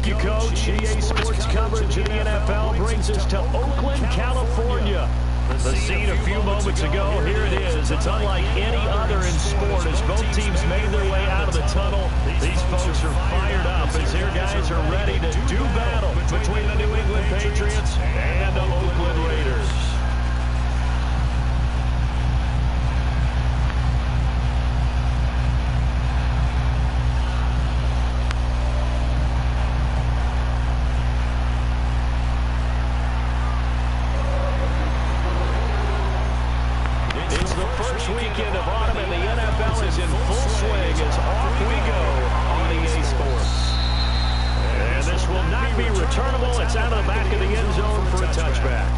Thank you, Coach. EA Sports coverage of the NFL brings us to Oakland, California. The scene a few moments ago, here it is. It's unlike any other in sport as both teams made their way out of the tunnel. These folks are fired up as their guys are ready to do battle between the New England Patriots and the Oakland Raiders. Weekend of autumn and the NFL is in full swing as off we go on EA Sports. And this will not be returnable. It's out of the back of the end zone for a touchback.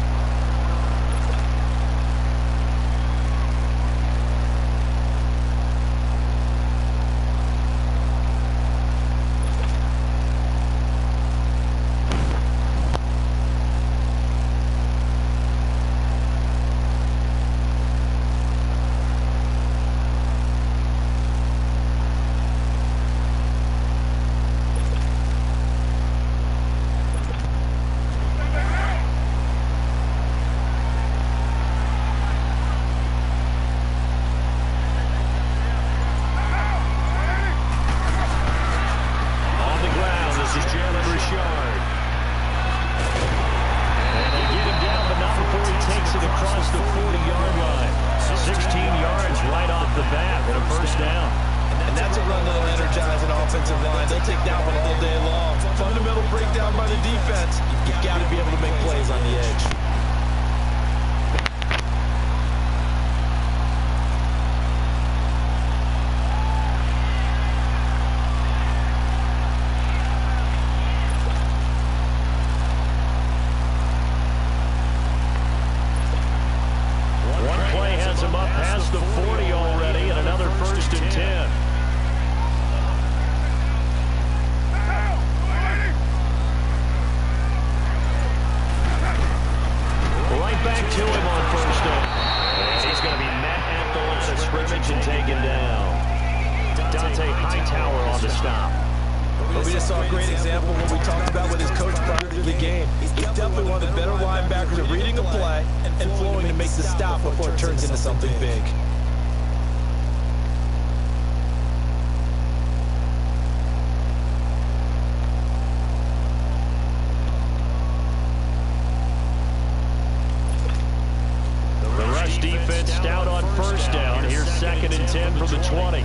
Defense stout on first down. Here's 2nd and 10 from the 20.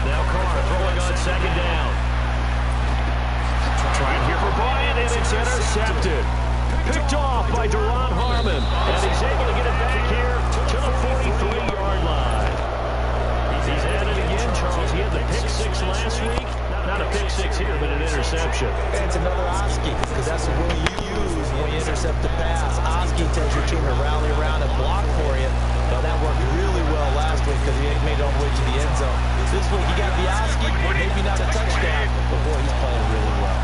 Now Carr throwing on 2nd down. Trying here for Bryant, and it's intercepted. Picked off by Duron Harmon, and he's able to get it back here to the 43-yard line. He's at it again, Charles. He had the pick 6 last week. Not a pick 6 here, but an interception. And it's another Oski, because that's the word you use when you intercept the pass. Oski tells your team to rally around and block for you. Now, that worked really well last week because he made it all the way to the end zone. This week, he got the Oski, maybe not a touchdown, but boy, he's playing really well.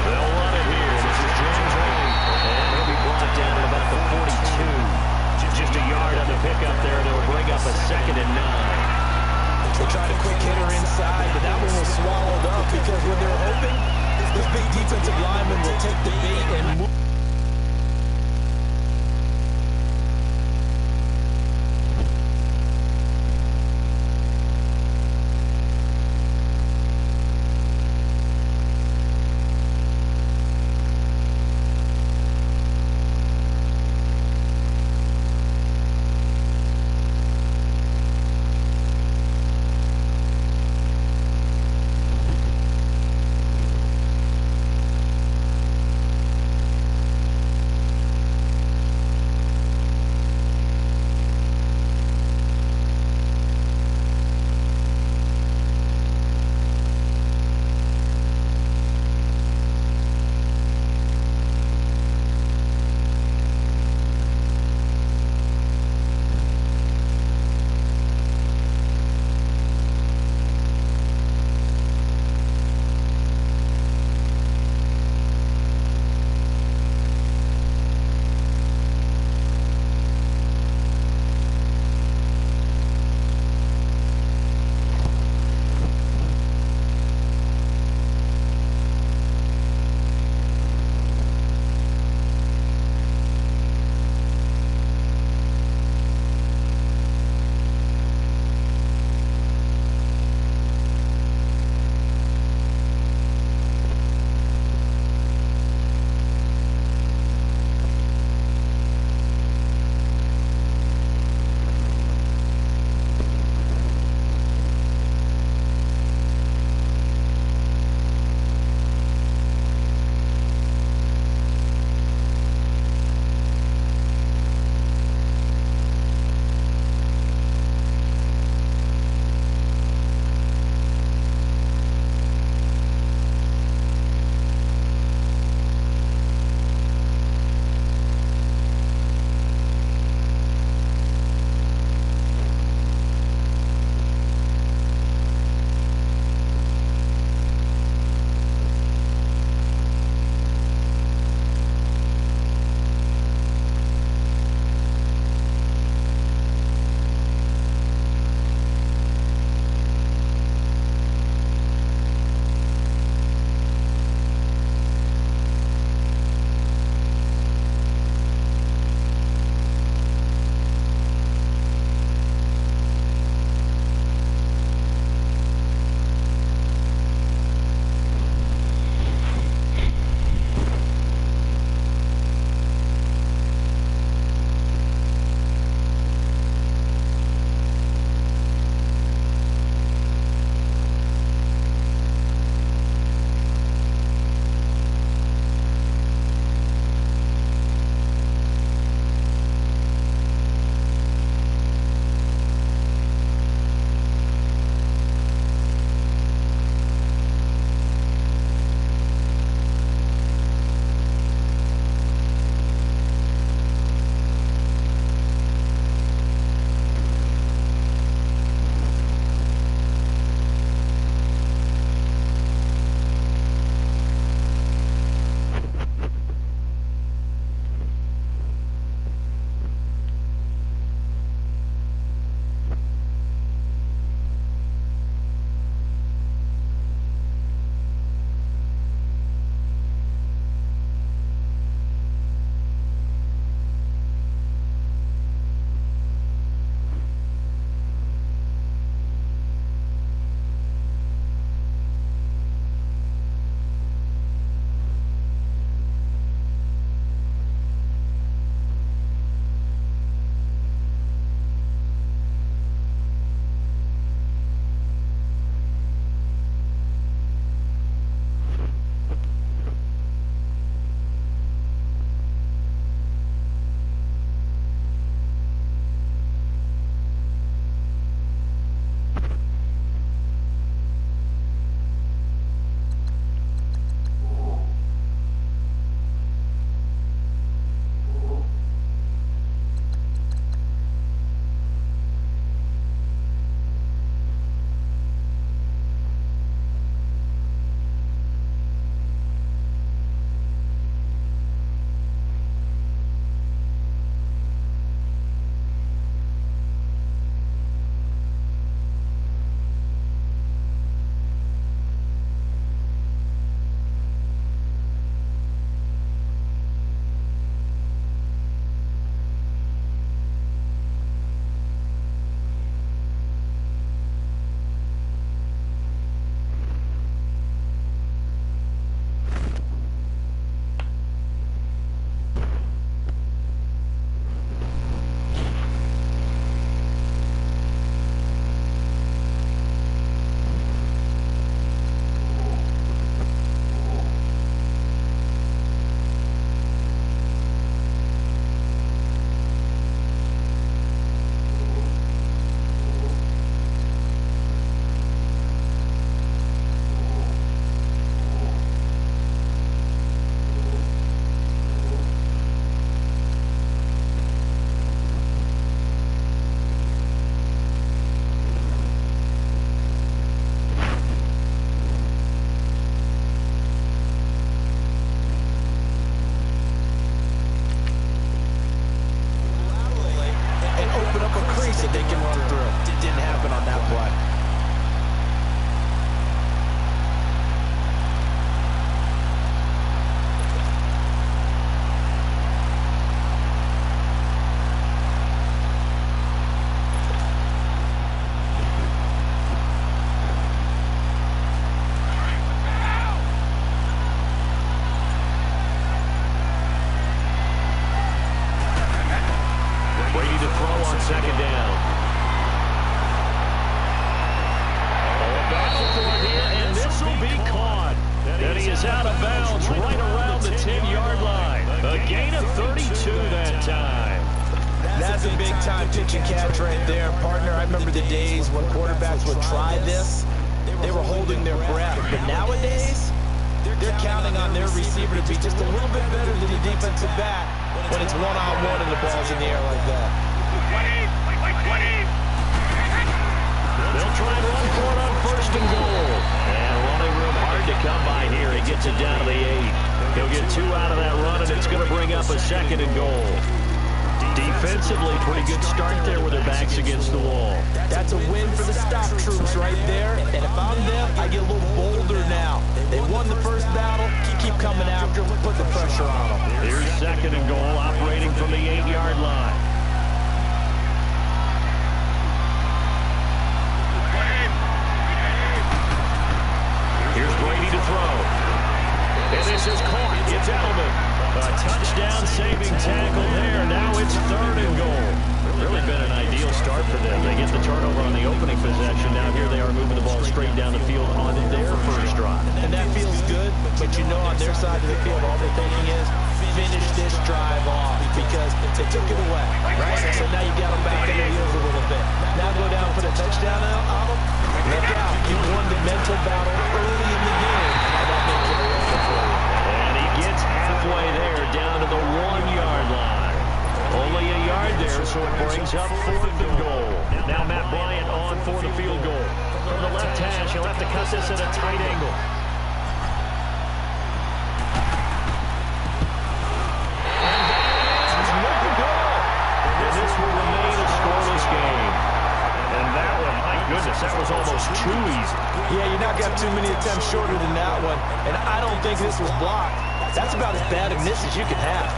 They'll run it here. This is James Wayne, and he'll be brought down at about the 42. Just a yard on the pickup there, and it'll bring up a 2nd and 9. They tried a quick hitter inside, but that one was swallowed up because when they're open, this big defensive lineman will take the bait and move. partner, I remember the days when quarterbacks would try this. They were holding their breath. But nowadays, they're counting on their receiver to be just a little bit better than the defensive back when it's one-on-one and the ball's in the air like that. They'll try and run for it on first and goal. And running room hard to come by here. He gets it down to the 8. He'll get 2 out of that run, and it's going to bring up a second and goal. Defensively, pretty good start there with their backs against the wall. That's a win for the stock troops right there. And if I'm them, I get a little bolder now. They won the first battle. Keep coming after them. Put the pressure on them. Here's second and goal, operating from the 8-yard line. Here's Brady to throw. And this is caught. It's Edelman. A touchdown-saving tackle there. Now it's third and goal. Really been an ideal start for them. They get the turnover on the opening possession. Now here they are moving the ball straight down the field on their first drive. And that feels good, but you know on their side of the field, all they're thinking is finish this drive off because they took it away, right? So now you got them back in their heels a little bit. Now go down and put a touchdown on them. Look out. You won the mental battle early in the game. That may carry over for you. And he gets halfway there, down to the 1-yard line. Only a yard there, so it brings up fourth and goal. Now Matt Bryant on for the field goal. From the left hash, he'll have to cut this at a tight angle. And no goal. And this will remain a scoreless game. And that one, my goodness, that was almost too easy. Yeah, you're not got too many attempts shorter than that one. And I don't think this was blocked. That's about as bad a miss as you can have.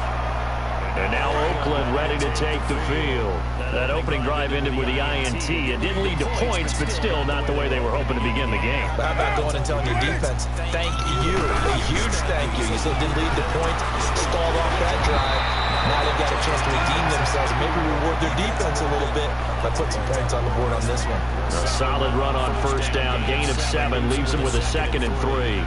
And now Oakland ready to take the field. That opening drive ended with the INT. It didn't lead to points, but still not the way they were hoping to begin the game. How about going and telling your defense, thank you, a huge thank you. You said it didn't lead to points, stalled off that drive. Now they've got a chance to redeem themselves and maybe reward their defense a little bit by putting some points on the board on this one. A solid run on first down, gain of 7, leaves them with a 2nd and 3.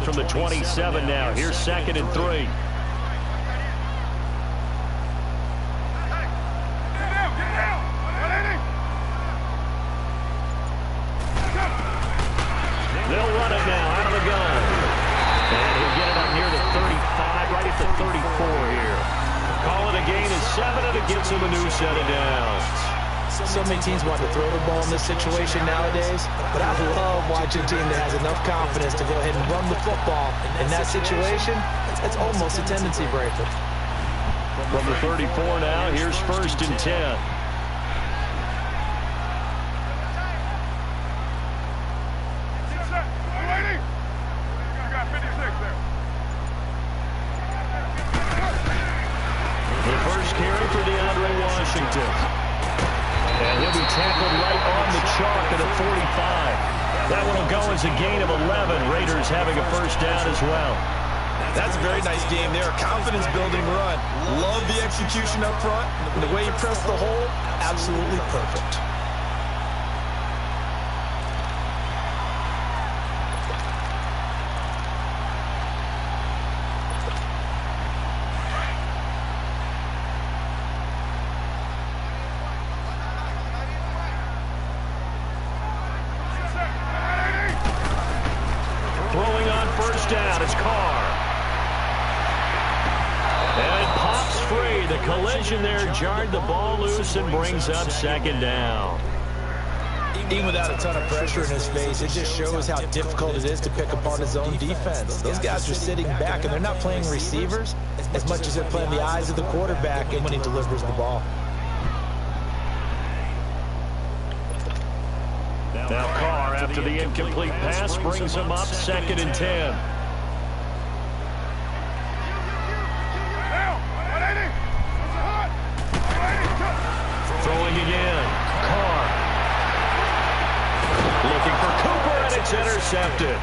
From the 27 now. Here's 2nd and 3. They'll run it now out of the gun. And he'll get it up near the 35, right at the 34 here. Call it a gain of 7, and it gets him a new set of downs. So many teams want to throw the ball in this situation nowadays, but I love watching a team that has enough confidence to go ahead and run the football. In that situation, it's almost a tendency breaker. From the 34 now, here's 1st and 10. The first carry for DeAndre Washington. And he'll be tackled right on the chalk at a 45. That one will go as a gain of 11. Raiders having a first down as well. That's a very nice game there. Confidence-building run. Love the execution up front. And the way he pressed the hole, absolutely perfect. Throwing on first down, it's Carr. And it pops free. The collision there jarred the ball loose and brings up 2nd down. Even without a ton of pressure in his face, it just shows how difficult it is to pick apart his own defense. Those guys are sitting back, and they're not playing receivers as much as they're playing the eyes of the quarterback and when he delivers the ball. Now Carr, after the incomplete pass, brings him up 2nd and 10. Throwing again. Carr. Looking for Cooper, and it's intercepted.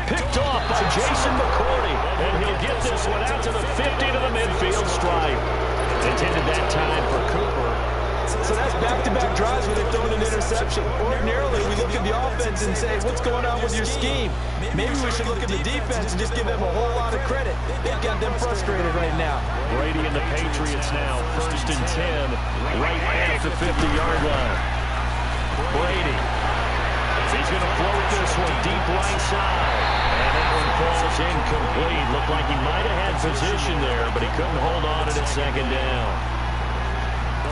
Picked off by Jason McCourty. And he'll get this one out to the 50 to the midfield stripe. Intended that time for Cooper. So that's back-to-back drives where they've thrown an interception. Ordinarily, we look at the offense and say, what's going on with your scheme? Maybe we should look at the defense and just give them a whole lot of credit. They've got them frustrated right now. Brady and the Patriots now, 1st and 10, right at the 50-yard line. Brady. He's going to float this one deep right side. And that one falls incomplete. Looked like he might have had position there, but he couldn't hold on to it 2nd down.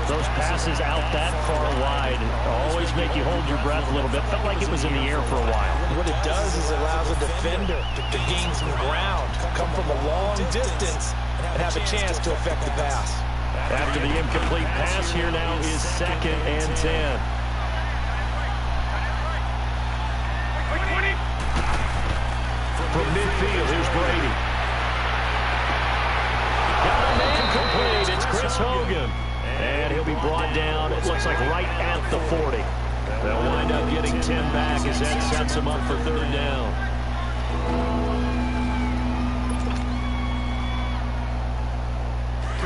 Those passes out that far wide always make you hold your breath a little bit. Felt like it was in the air for a while. What it does is it allows a defender to gain some ground, come from a long distance, and have a chance to affect the pass. After the incomplete pass, here now is 2nd and 10. From midfield, here's Brady. Got a man complete. It's Chris Hogan. And he'll be brought down, it looks like right at the 40. They'll wind up getting 10 back as that sets them up for 3rd down.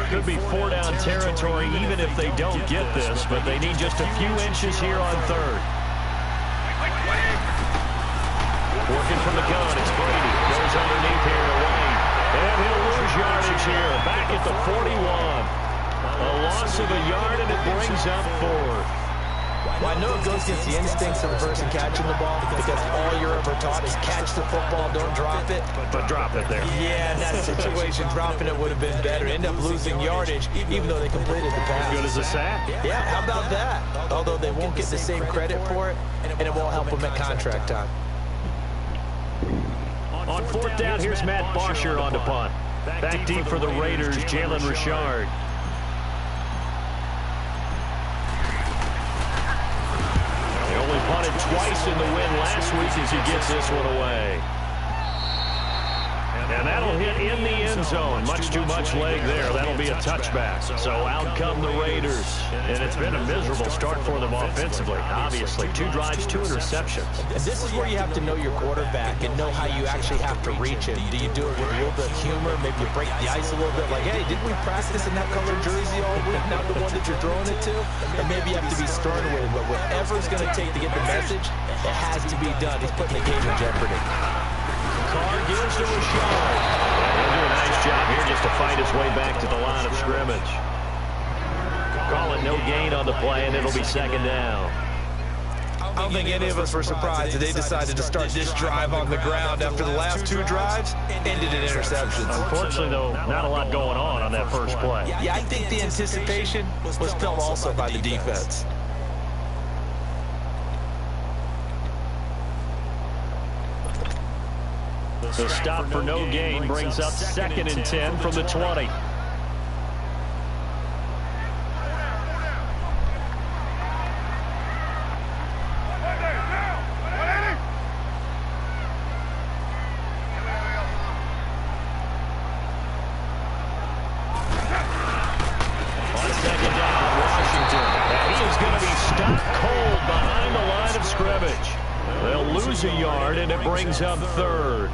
Could be 4-down territory even if they don't get this, but they need just a few inches here on 3rd. Working from the gun, it's Brady. Goes underneath here to Wayne. And he'll lose yardage here, back at the 41. A loss of a yard, and it brings up 4th. Well, I know it goes against the instincts of the person catching the ball because all you're ever taught is catch the football, don't drop it. But drop it there. Yeah, in that situation, dropping it would have been better. End up losing yardage, even though they completed the pass. Good as a sack. Yeah, how about that? Although they won't get the same credit for it, and it won't help them at contract time. On 4th down, here's Matt Bosher on the punt. Back deep for the Raiders, Jalen Richard. Punted twice in the win last week as he gets this one away. And that'll hit in the end zone. Much too much leg there. That'll be a touchback. So out come the Raiders. And it's been a miserable start for them offensively. Obviously, 2 drives, 2 interceptions. And this is where you have to know your quarterback and know how you actually have to reach him. Do you do it with a little bit of humor? Maybe you break the ice a little bit. Like, hey, didn't we practice in that colored jersey all week? Not the one that you're throwing it to? And maybe you have to be stern with it. But whatever it's going to take to get the message, it has to be done. He's putting the game in jeopardy. Carr gives to Richard. And he'll do a nice job here just to fight his way back to the line of scrimmage. Call it no gain on the play, and it'll be 2nd down. I don't think any of us were surprised that they decided to start this drive on the ground after the last 2 drives ended in interceptions. Unfortunately, though, not a lot going on that first play. Yeah, I think the anticipation was felt also by the defense. The stop for no gain brings up 2nd and 10 from the 20. On 2nd down, Washington. And he is going to be stopped cold behind the line of scrimmage. They'll lose a yard, and it brings up 3rd.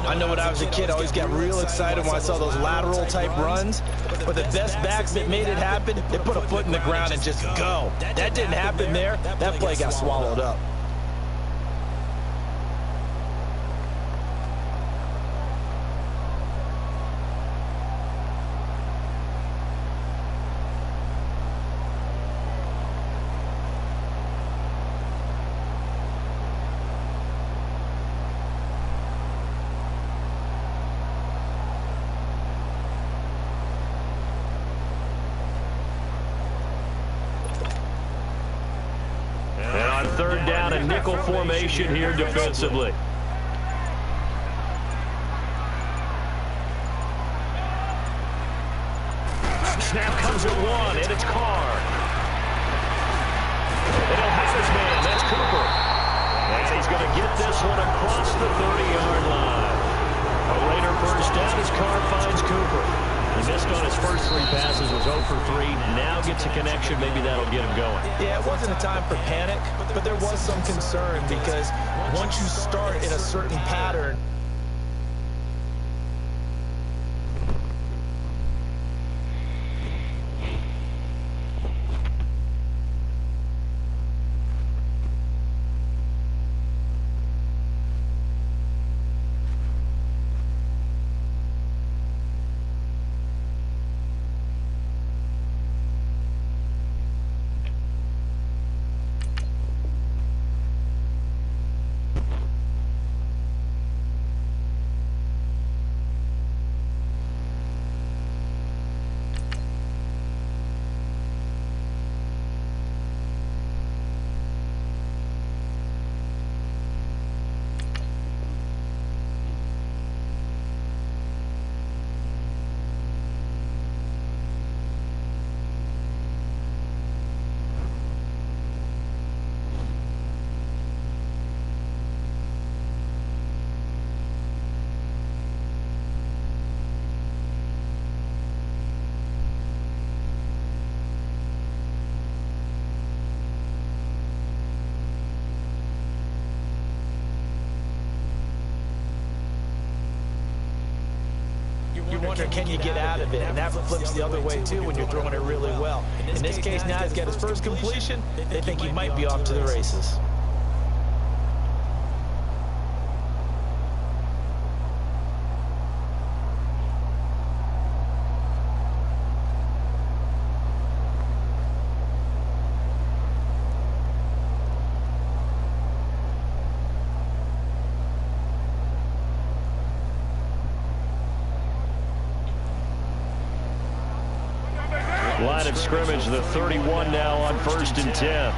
I know when I was a kid, I always got real excited when I saw those lateral-type runs. But the best backs that made it happen, they put a foot in the ground and just go. That didn't happen there. That play got swallowed up. Down a nickel formation here defensively. Snap comes at 1, and it's Carr. And he'll have his man. That's Cooper. And he's going to get this one across the 30-yard line. A Raider first down as Carr finds Cooper. He missed on his first 3 passes, was 0 for 3. Now gets a connection. Maybe that'll get him going. Yeah, it wasn't a time for panic, but there was some concern because once you start in a certain pattern, you wonder, can you get out of it? And that flips the other way, too, when you're throwing it really well. In this case, now he's got his first completion. They think he might be off to the races. Line of scrimmage, the 31 now on 1st and 10.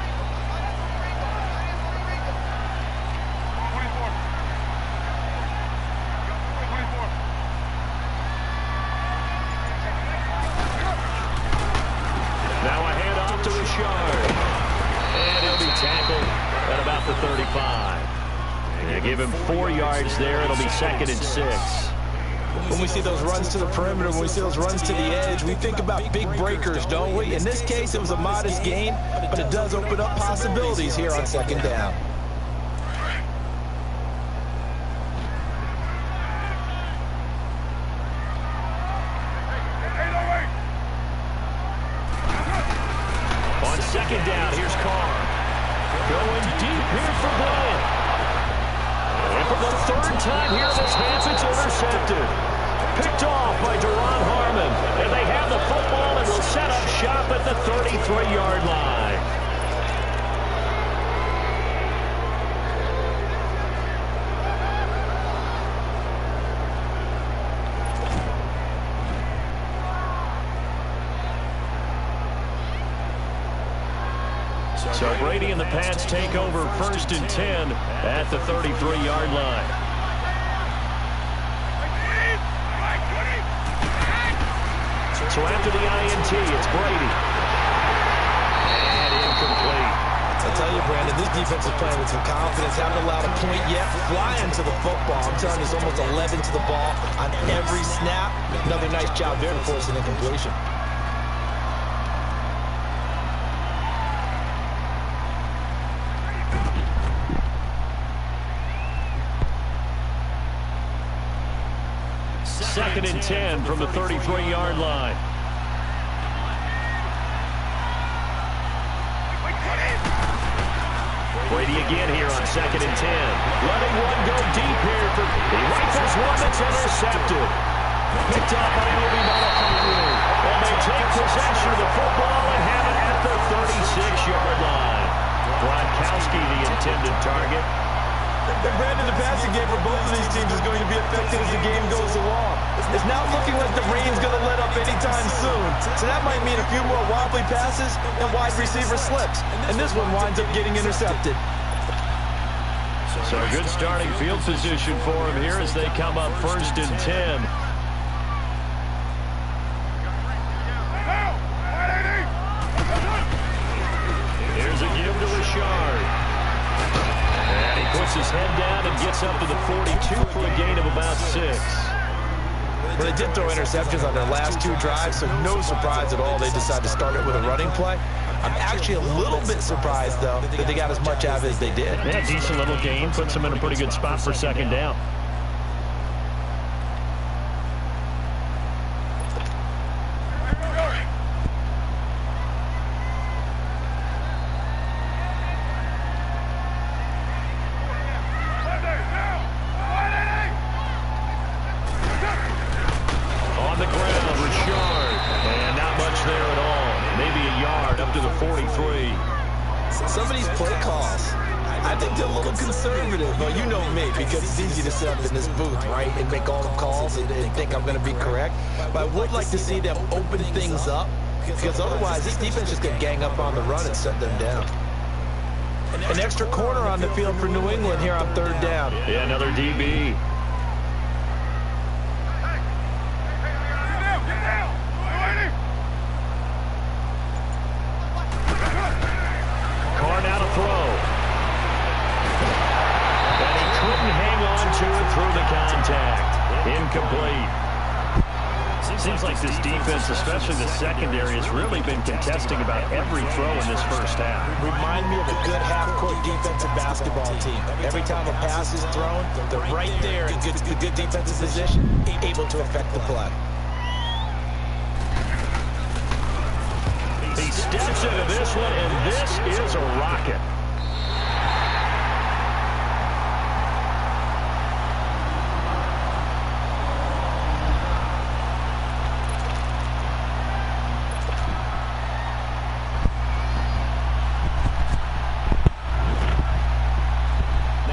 Now a handoff to Richard. And he'll be tackled at about the 35. Yeah, give him 4 yards there. It'll be 2nd and 6. When we see those runs to the perimeter, when we see those runs to the edge, we think about big breakers, don't we? In this case, it was a modest gain, but it does open up possibilities here on 2nd down. On 2nd down, here's Carr. Going deep here for Bryant. And for the 3rd time here this half, it's intercepted. Picked off by Duron Harmon. And they have the football and will set up shop at the 33-yard line. So Brady and the Pats take over 1st and 10 at the 33-yard line. So after the INT, it's Brady. And incomplete. I tell you, Brandon, this defense is playing with some confidence. Haven't allowed a point yet. Flying to the football. I'm telling you, it's almost 11 to the ball on every snap. Another nice job there to force an incompletion. Second and 10 from the 33-yard line. Brady again here on 2nd and 10. Letting one go deep here. He rifles one that's intercepted. Picked up by Obi Melifonwu. And they take possession of the football and have it at the 36-yard line. Gronkowski, the intended target. And Brandon, the passing game for both of these teams is going to be affected as the game goes along. It's not looking like the rain's going to let up anytime soon. So that might mean a few more wobbly passes and wide receiver slips. And this one winds up getting intercepted. So a good starting field position for him here as they come up 1st and 10. Here's a give to Richard. And he puts his head down and gets up to the 42 for a gain of about 6. Well, they did throw interceptions on their last 2 drives, so no surprise at all they decided to start it with a running play. I'm actually a little bit surprised, though, that they got as much out of it as they did. Yeah, decent little gain. Puts them in a pretty good spot for 2nd down. Some of these play calls, I think they're a little conservative. Well, you know me, because it's easy to sit up in this booth, right, and make all the calls and think I'm going to be correct. But I would like to see them open things up, because otherwise this defense just going to gang up on the run and set them down. An extra corner on the field for New England here on 3rd down. Yeah, another DB. Carr now to throw. And he couldn't hang on to it through the contact. Incomplete. Seems like this defense, especially the secondary, has really been contesting about every throw in this first half. Remind me of a good half-court defensive basketball team. Every time a pass is thrown, they're right there in good defensive position, able to affect the play. He steps into this one, and this is a rocket.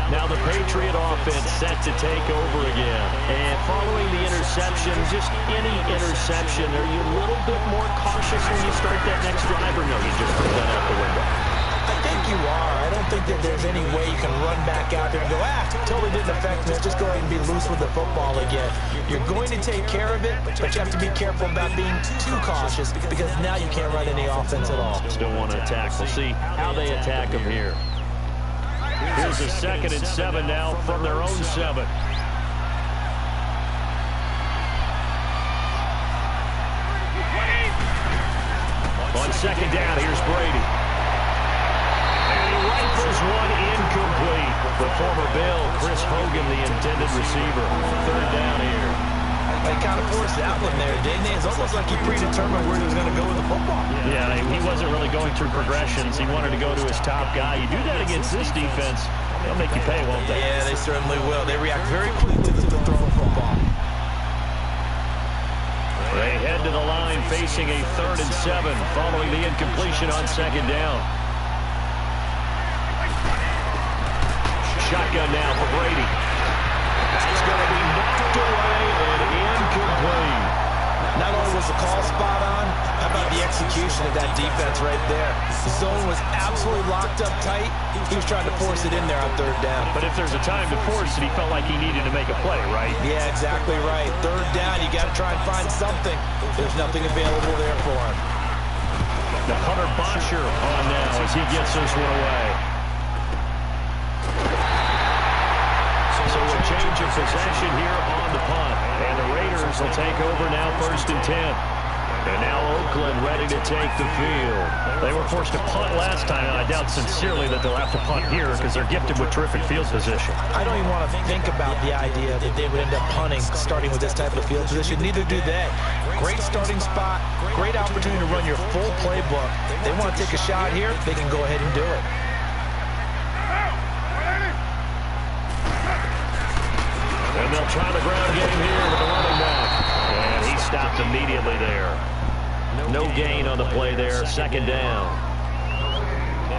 Now the Patriot offense set to take over again. And following the interception, just any interception, are you a little bit more cautious when you start that next drive, or no, you just put that out the window? I think you are. I don't think that there's any way you can run back out there and go, totally didn't affect me. Let's just go ahead and be loose with the football again. You're going to take care of it, but you have to be careful about being too cautious because now you can't run any offense at all. Still want to attack. We'll see how they attack them here. Here's a 2nd and 7 now from their own 7. On 2nd down, here's Brady. And he rifles one incomplete. The former Bill, Chris Hogan, the intended receiver. 3rd down here. They kind of forced that one there, didn't they? It's almost like he predetermined where he was going to go with the football. Yeah, he wasn't really going through progressions. He wanted to go to his top guy. You do that against this defense, they'll make you pay, won't they? Yeah, they certainly will. They react very quickly to the throw of football. They head to the line facing a 3rd and 7 following the incompletion on 2nd down. Shotgun now for Brady. That's going to be knocked away and incomplete. Not only was the call spot on, how about the execution of that defense right there? The zone was absolutely locked up tight. He was trying to force it in there on 3rd down. But if there's a time to force it, he felt like he needed to make a play, right? Yeah, exactly right. 3rd down, you got to try and find something. There's nothing available there for him. The Hunter Bosher on now as he gets this one away. So a change of possession here on the punt. And the Raiders will take over now 1st and 10. And now Oakland ready to take the field. They were forced to punt last time, and I doubt sincerely that they'll have to punt here because they're gifted with terrific field position. I don't even want to think about the idea that they would end up punting starting with this type of field position. Neither do they. Great starting spot, great opportunity to run your full playbook. They want to take a shot here, they can go ahead and do it. And they'll try the ground game here with the running back. And he stopped immediately there. No gain on the play there, 2nd down.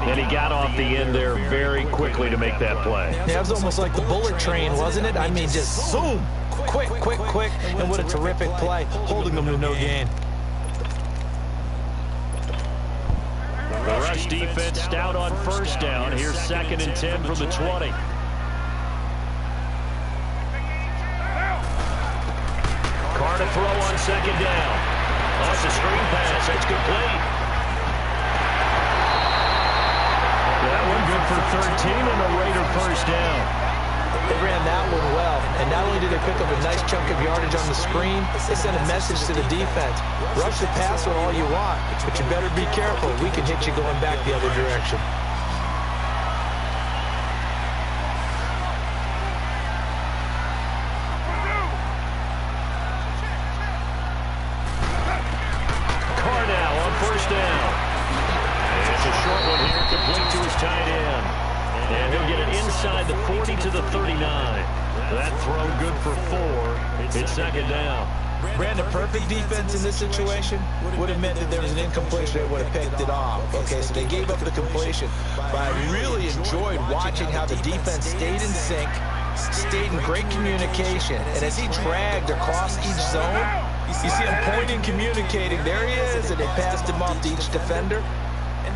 And he got off the end there very quickly to make that play. Yeah, it was almost like the bullet train, wasn't it? I mean, just zoom, quick, and what a terrific play, holding them to no gain. The rush defense stout on 1st down. Here's 2nd and 10 from the 20. Carr to throw on 2nd down. Oh, it's a screen pass. It's complete. That one good for 13 and a Raider 1st down. They ran that one well, and not only did they pick up a nice chunk of yardage on the screen, they sent a message to the defense. Rush the passer all you want, but you better be careful. We can hit you going back the other direction. Carr now on 1st down. And it's a short one here, complete to his tight end. And he'll get it inside the 40 to the 39. That throw good for 4. It's 2nd down. Ran a perfect defense in this situation. Would have meant that there was an incompletion that would have picked it off. Okay, so they gave up the completion. But I really enjoyed watching how the defense stayed in sync, stayed in great communication. And as he dragged across each zone, you see him pointing, communicating. There he is, and they passed him off to each defender.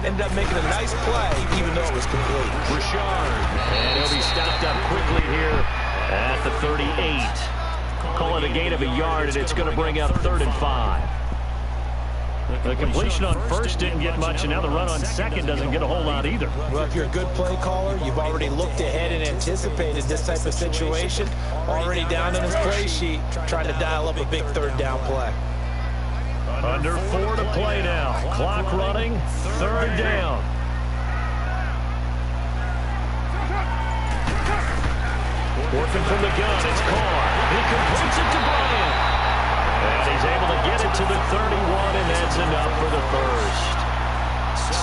Ended up making a nice play, even though it was complete. Richard. And he'll be stopped up quickly here at the 38. Call it a gain of a yard, and it's going to bring up 3rd and 5. The completion on 1st didn't get much, and now the run on 2nd doesn't get a whole lot either. Well, if you're a good play caller, you've already looked ahead and anticipated this type of situation. Already down in his play sheet, trying to dial up a big 3rd down play. Under 4 to play now. Clock running. Third down. Working from the gun, it's Carr. He completes it to Bryant. And he's able to get it to the 31, and that's enough for the first.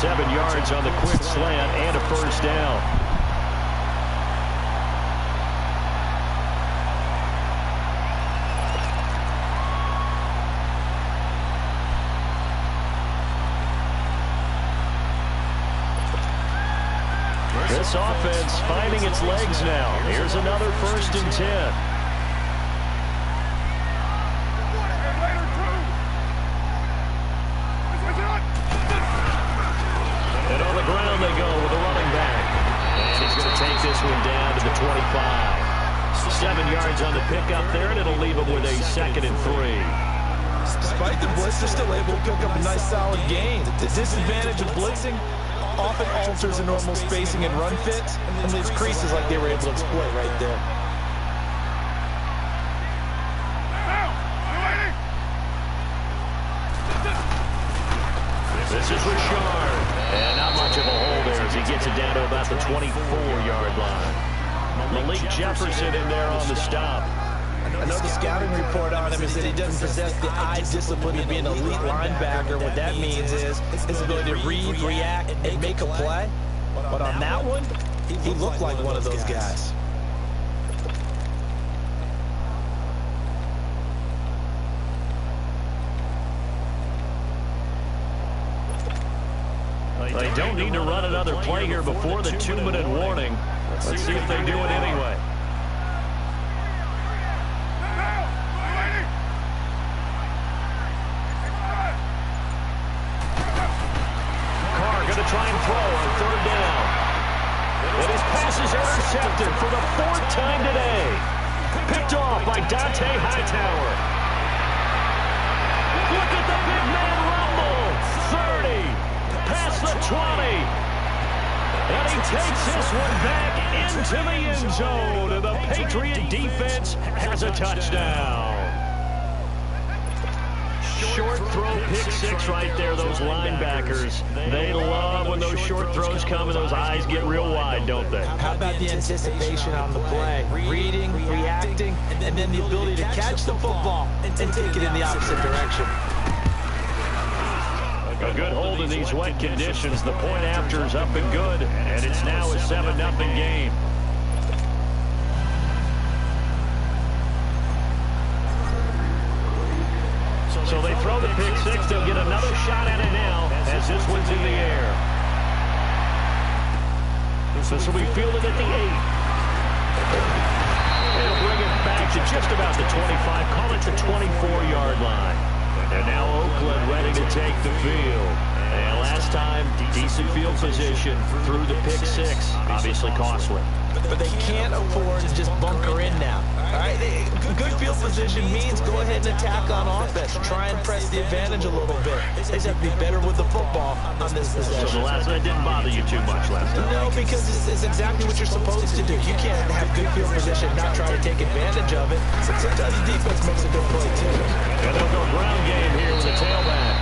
7 yards on the quick slant and a first down. This offense finding its legs now. Here's another 1st and 10. And on the ground they go with a running back. And he's going to take this one down to the 25. 7 yards on the pickup there, and it'll leave him with a 2nd and 3. Despite the blitz, they're still able to pick up a nice solid gain. The disadvantage of blitzing often alters the normal spacing and run fits, and leaves creases like they were able to exploit right there. This is Richard, and not much of a hole there as he gets it down to about the 24-yard line. Malik Jefferson in there on the stop. I know the scouting report on him is that he doesn't possess the eye discipline of being an elite linebacker. What that means is his ability to read, react, and make a play. But on that one, he looked like one of those guys. They don't need to run another play here before the 2-minute warning. Let's see if they do it anyway. Try and throw on 3rd down. And his pass is intercepted for the 4th time today. Picked off by Dante Hightower. Look at the big man rumble. 30, past the 20. And he takes this one back into the end zone. And the Patriot defense has a touchdown. Short throw, pick 6 right there, those linebackers. They love when those short throws come and those eyes get real wide, don't they? How about the anticipation on the play? Reading, reacting, and then the ability to catch the football and take it in the opposite direction. A good hold in these wet conditions. The point after is up and good, and it's now a 7-0 game. So they throw the pick 6. They'll get another shot at it now as this one's in the air. This will be fielded at the 8. They'll bring it back to just about the 25. Call it the 24-yard line. And now Oakland ready to take the field. And last time, decent field position through the pick 6. Obviously costly. But they can't afford to just bunker in now. All right, good field position means go ahead and attack on offense. Try and press the advantage a little bit. They just have to be better with the football on this possession. So that didn't bother you too much last time? No, because it's exactly what you're supposed to do. You can't have good field position and not try to take advantage of it. Sometimes the defense makes a good play, too. And they'll go ground game here with the tailback.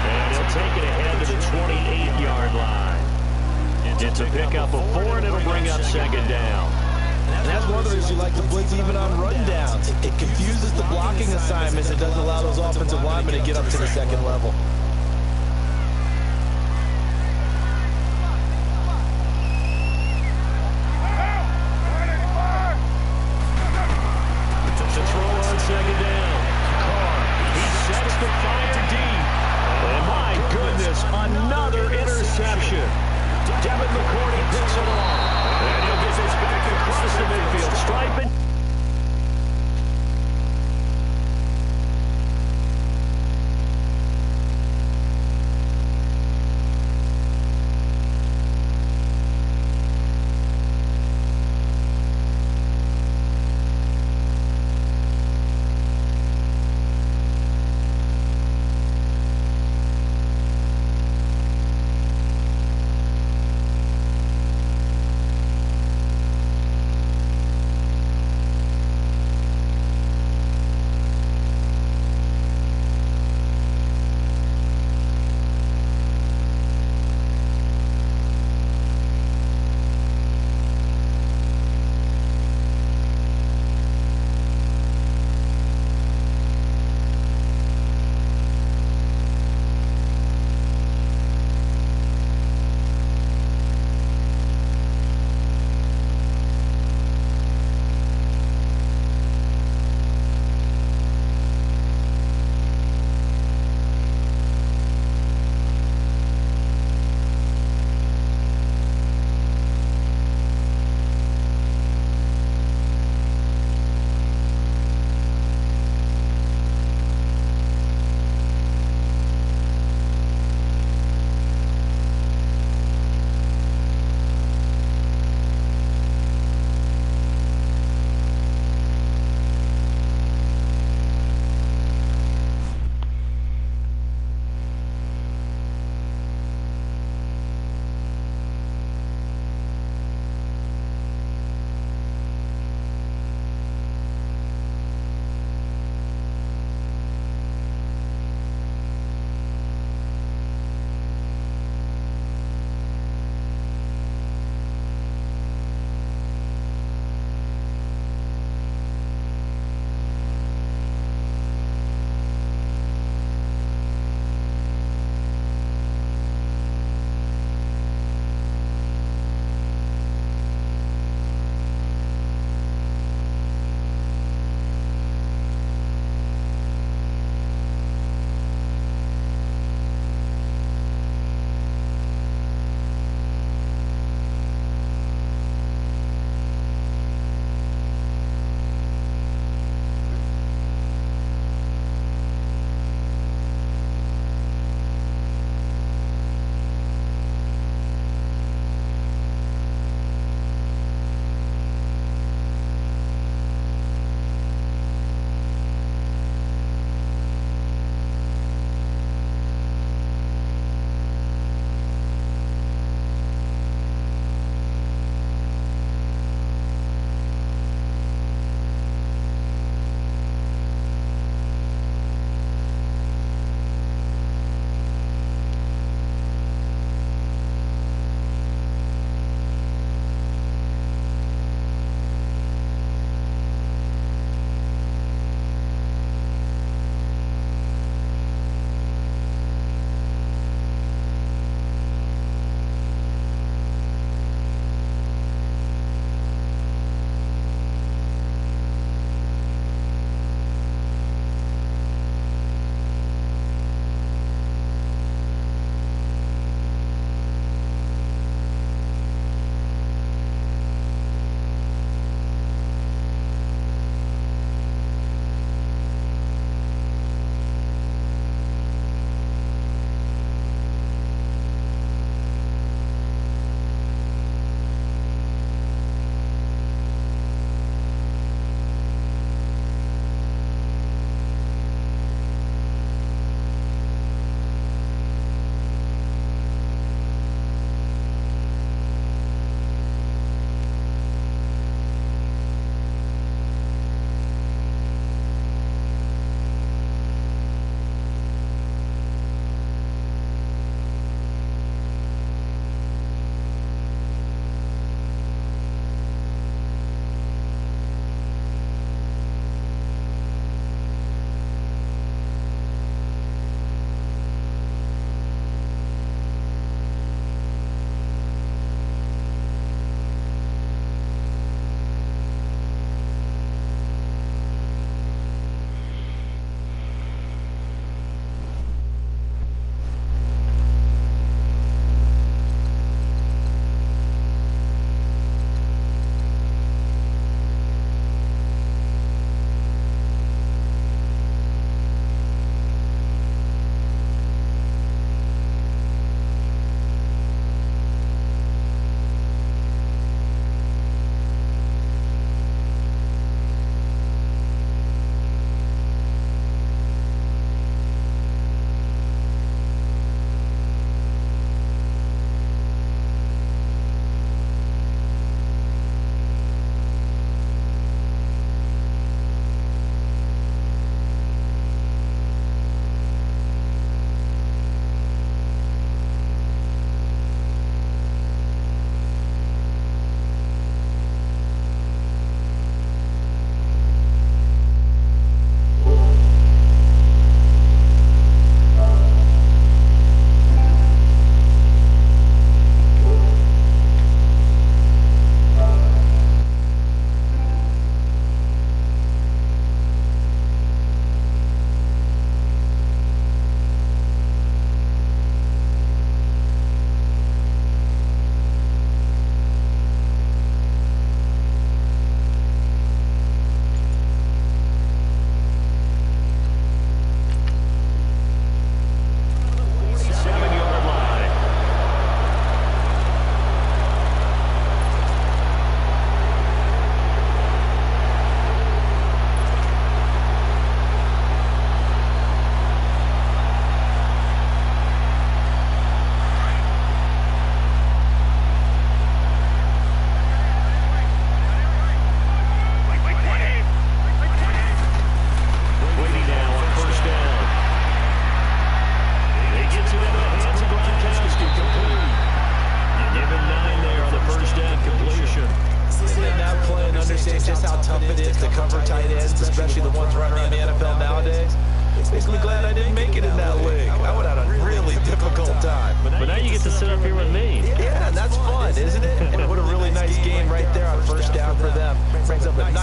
And he'll take it ahead to the 28-yard line. It's a pickup of 4, and it'll bring up 2nd down. And that's one of the reasons you like to blitz even on rundowns. It confuses the blocking assignments. It doesn't allow those offensive linemen to get up to the 2nd level. To throw on 2nd down. Carr, he sets the fire deep. And my goodness, another interception. Devin McCourty picks it off. And he'll get this back across the midfield. Striping.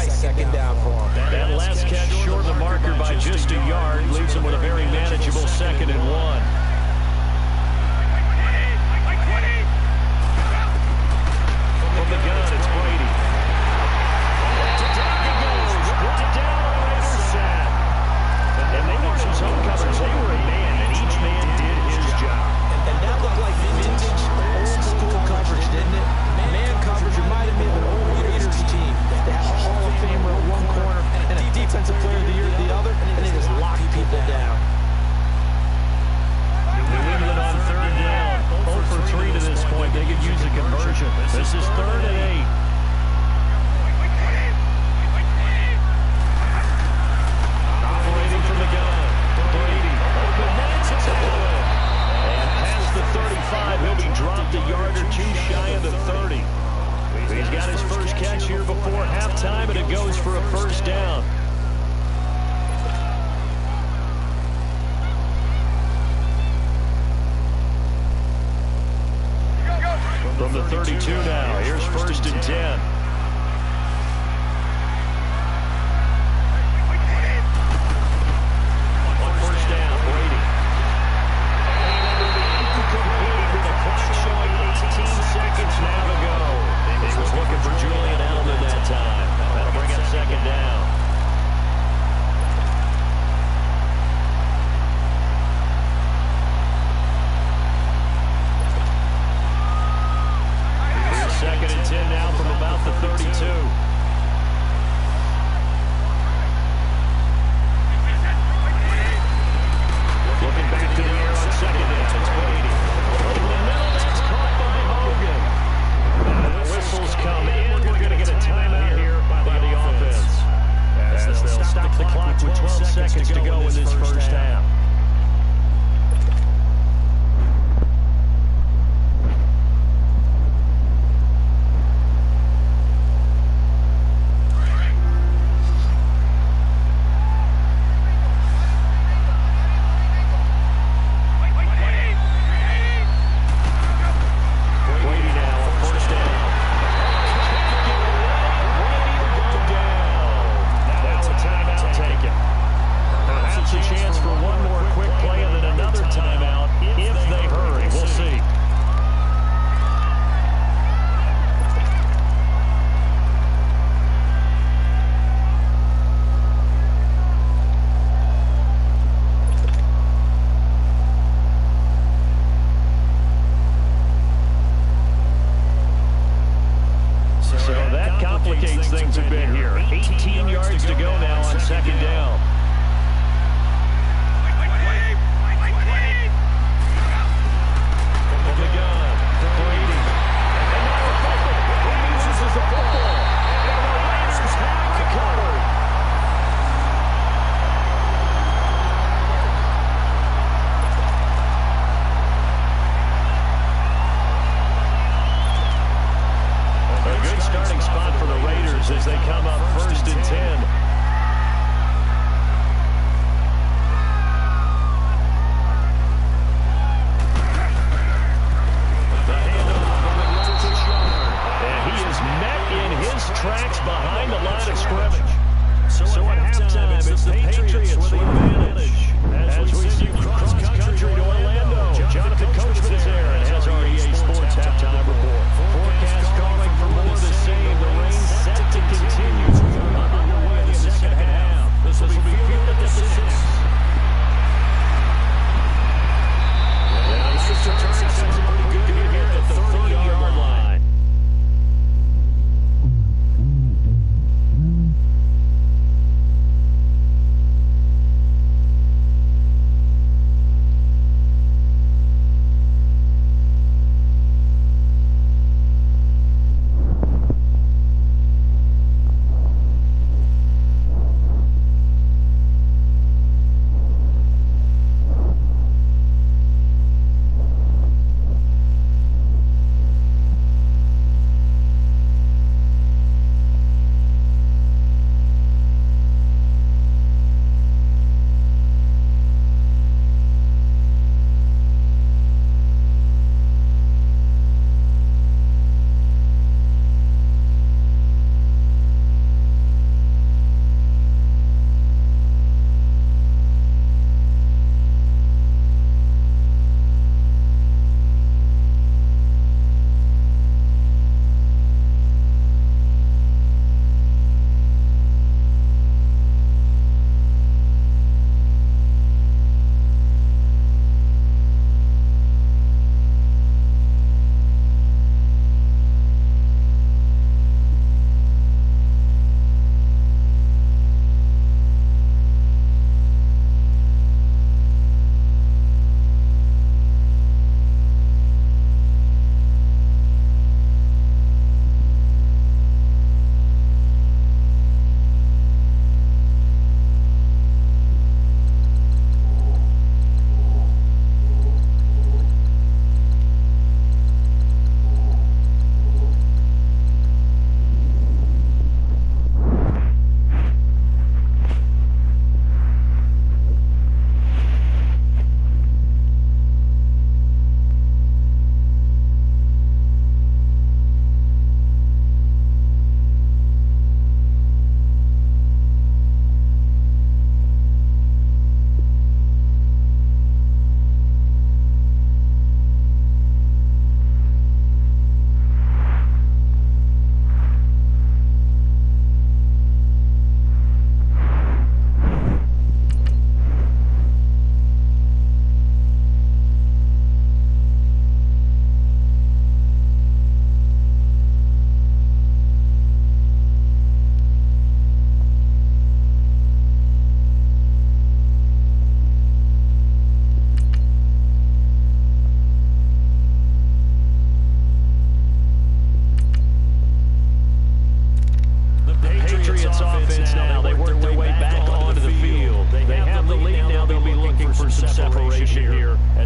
Nice second down for him. That last catch short of the marker by just a yard leaves him with a very manageable 2nd and 1. From the gun, it's Brady. Down he goes. Brought down on the Raiders sack. And they weren't in zone coverage. They were a man, and each man did his job. And that looked like vintage, old-school coverage, didn't it? Man coverage reminded me of an old Raiders team. They had a Hall of Famer at one corner and a defensive player of the year at the other, and they just locked people down.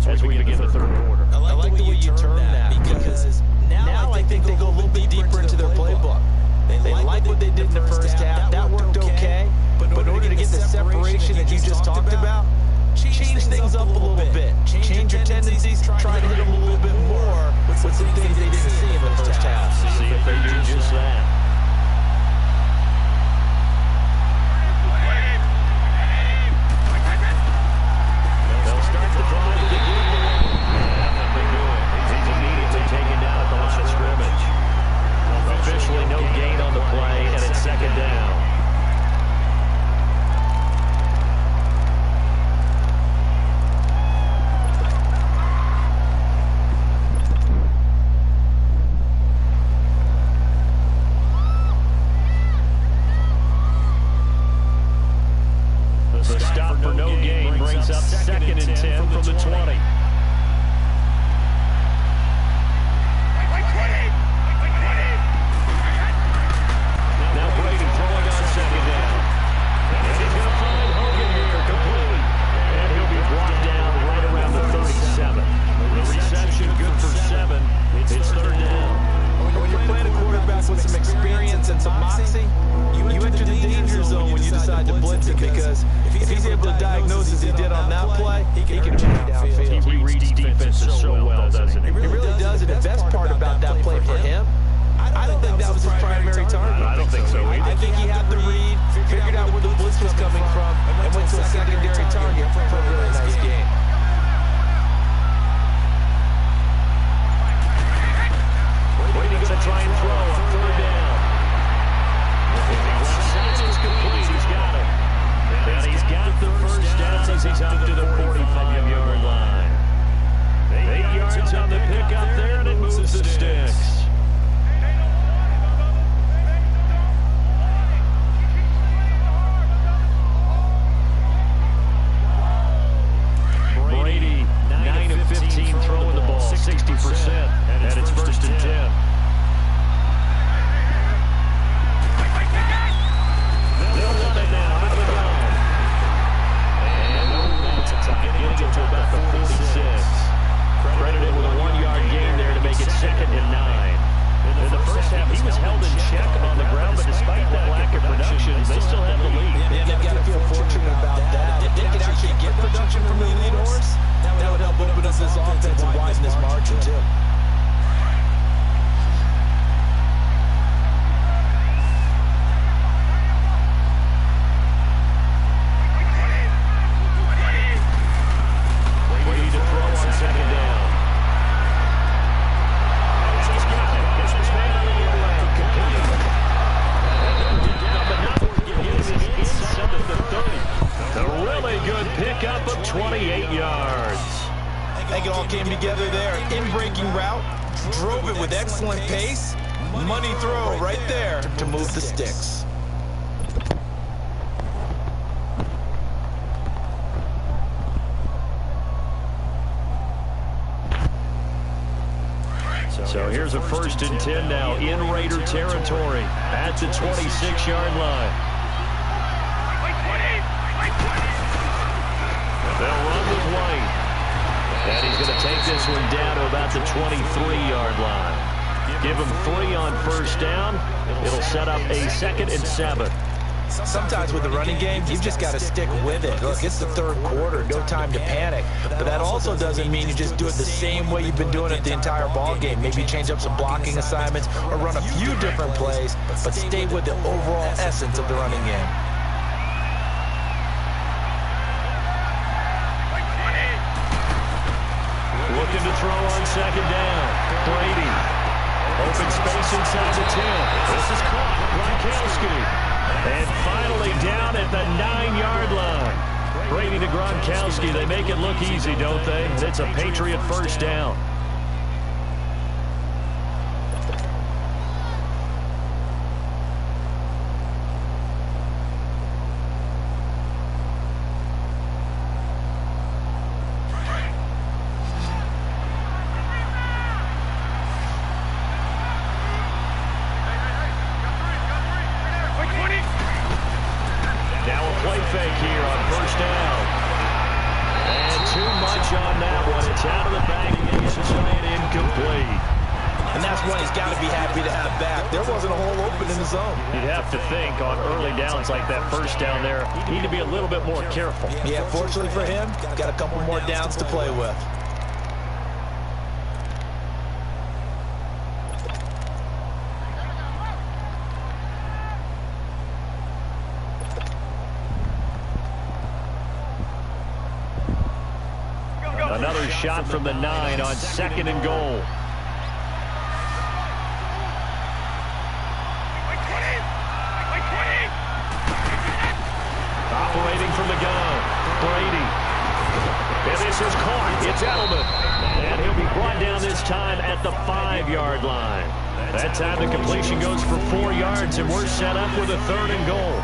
as we begin the third quarter. I like the way you term that because now I think they go a little bit deeper into their playbook. They like what they did in the first half. That worked okay. But in order to get the separation that you just talked about, change things up a little bit. Change your tendencies. Try to hit them a little bit more with some things they didn't see in the first half. See if they do just that. They'll start the drive to begin. Nothing doing. He's immediately taken down at the line of scrimmage. Officially no gain on the play, and it's second down. The stop for no gain brings up second and 10 from the 20. Now Brady throwing on second down. And he's going to find Hogan here, complete. And he'll be brought down right around the 37. The reception good for 7. It's third down. When you're playing a quarterback with some experience and some moxie, you enter the danger zone when you decide to blitz it, because if he's able to diagnose as he did on that play, he can bring it downfield. He reads defenses so well, doesn't he? He really does, and the best part about that play for him, I don't think that was his primary target. I don't think so either. I think he had the read, figured out where the blitz was coming from, and went to a secondary target for a really nice game. Brady going to try and throw on third down. It's complete. He's got it. And he's got the first down as he's up to the 45-yard line. 8 yards on the pickup there, and it moves the sticks. Brady, 9 of 15 throwing the ball, 60%, and it's first and 10. They'll run it now out of the gun. And getting to about the 46. Credited with a 1-yard gain there to make it second and 9. In the first half, he was held in check on the ground, but despite that lack of production, they still have the lead. Yeah, they've got to feel fortunate about that. If they could actually get production from the lead horse, that would help open up this offense and widen this margin, too. Brady to throw on second down. He's got it. This was made on the end. Complete. But now we're getting inside of the 30. A really good pickup of 28 yards. I think it all came together there. In-breaking route, drove it with excellent pace. Money throw right there to move the sticks. So here's a first and 10 now in Raider territory at the 26-yard line. They'll run with White. And he's going to take this one down to about the 23-yard line. Give him 3 on first down. It'll set up a second and 7. Sometimes with the running game, you've just got to stick with it. Look, it's the third quarter, no time to panic. But that also doesn't mean you just do it the same way you've been doing it the entire ball game. Maybe change up some blocking assignments or run a few different plays, but stay with the overall essence of the running game. Looking to throw on second down. Brady. Open space inside the 10. This is caught. Gronkowski. And finally down at the 9-yard line. Brady to Gronkowski. They make it look easy, don't they? It's a Patriot first down. Now a play fake here on first down. And too much on that one. It's out of the bag in the end zone, incomplete. And that's one he's got to be happy to have back. There wasn't a hole open in the zone. You'd have to think on early downs like that first down there, need to be a little bit more careful. Yeah, fortunately for him, got a couple more downs to play with. Another shot from the 9 on 2nd and goal. Operating from the gun, Brady. And this is caught. It's Edelman. And he'll be brought down this time at the 5-yard line. That time the completion goes for 4 yards, and we're set up with a 3rd and goal.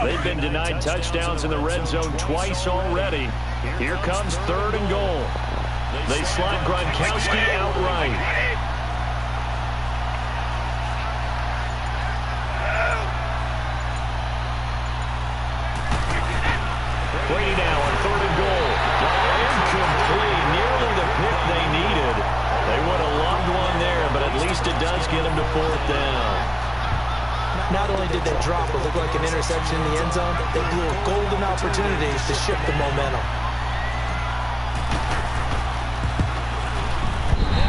They've been denied touchdowns in the red zone twice already. Here comes 3rd and goal. They slot Gronkowski outright. Brady now on 3rd and goal. Incomplete. Nearly the pick they needed. They would have loved one there, but at least it does get them to 4th down. Not only did they drop what looked like an interception in the end zone, they blew a golden opportunity to shift the momentum.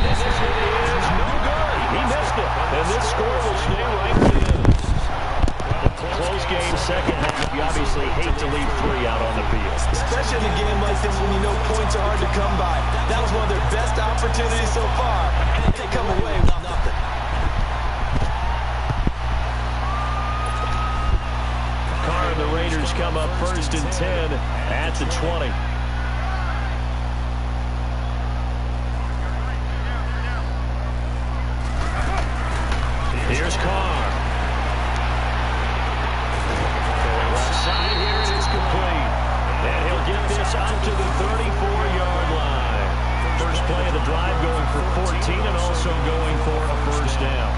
This is no good. He missed it. And this score will stay right where it is. Close game, second half. You obviously hate to leave 3 out on the field. Especially in a game like this when you know points are hard to come by. That was one of their best opportunities so far. And they come away with nothing. The Raiders come up 1st and 10 at the 20. Here's Carr. Going left side here, and it's complete. And he'll get this up to the 34-yard line. First play of the drive going for 14 and also going for a 1st down.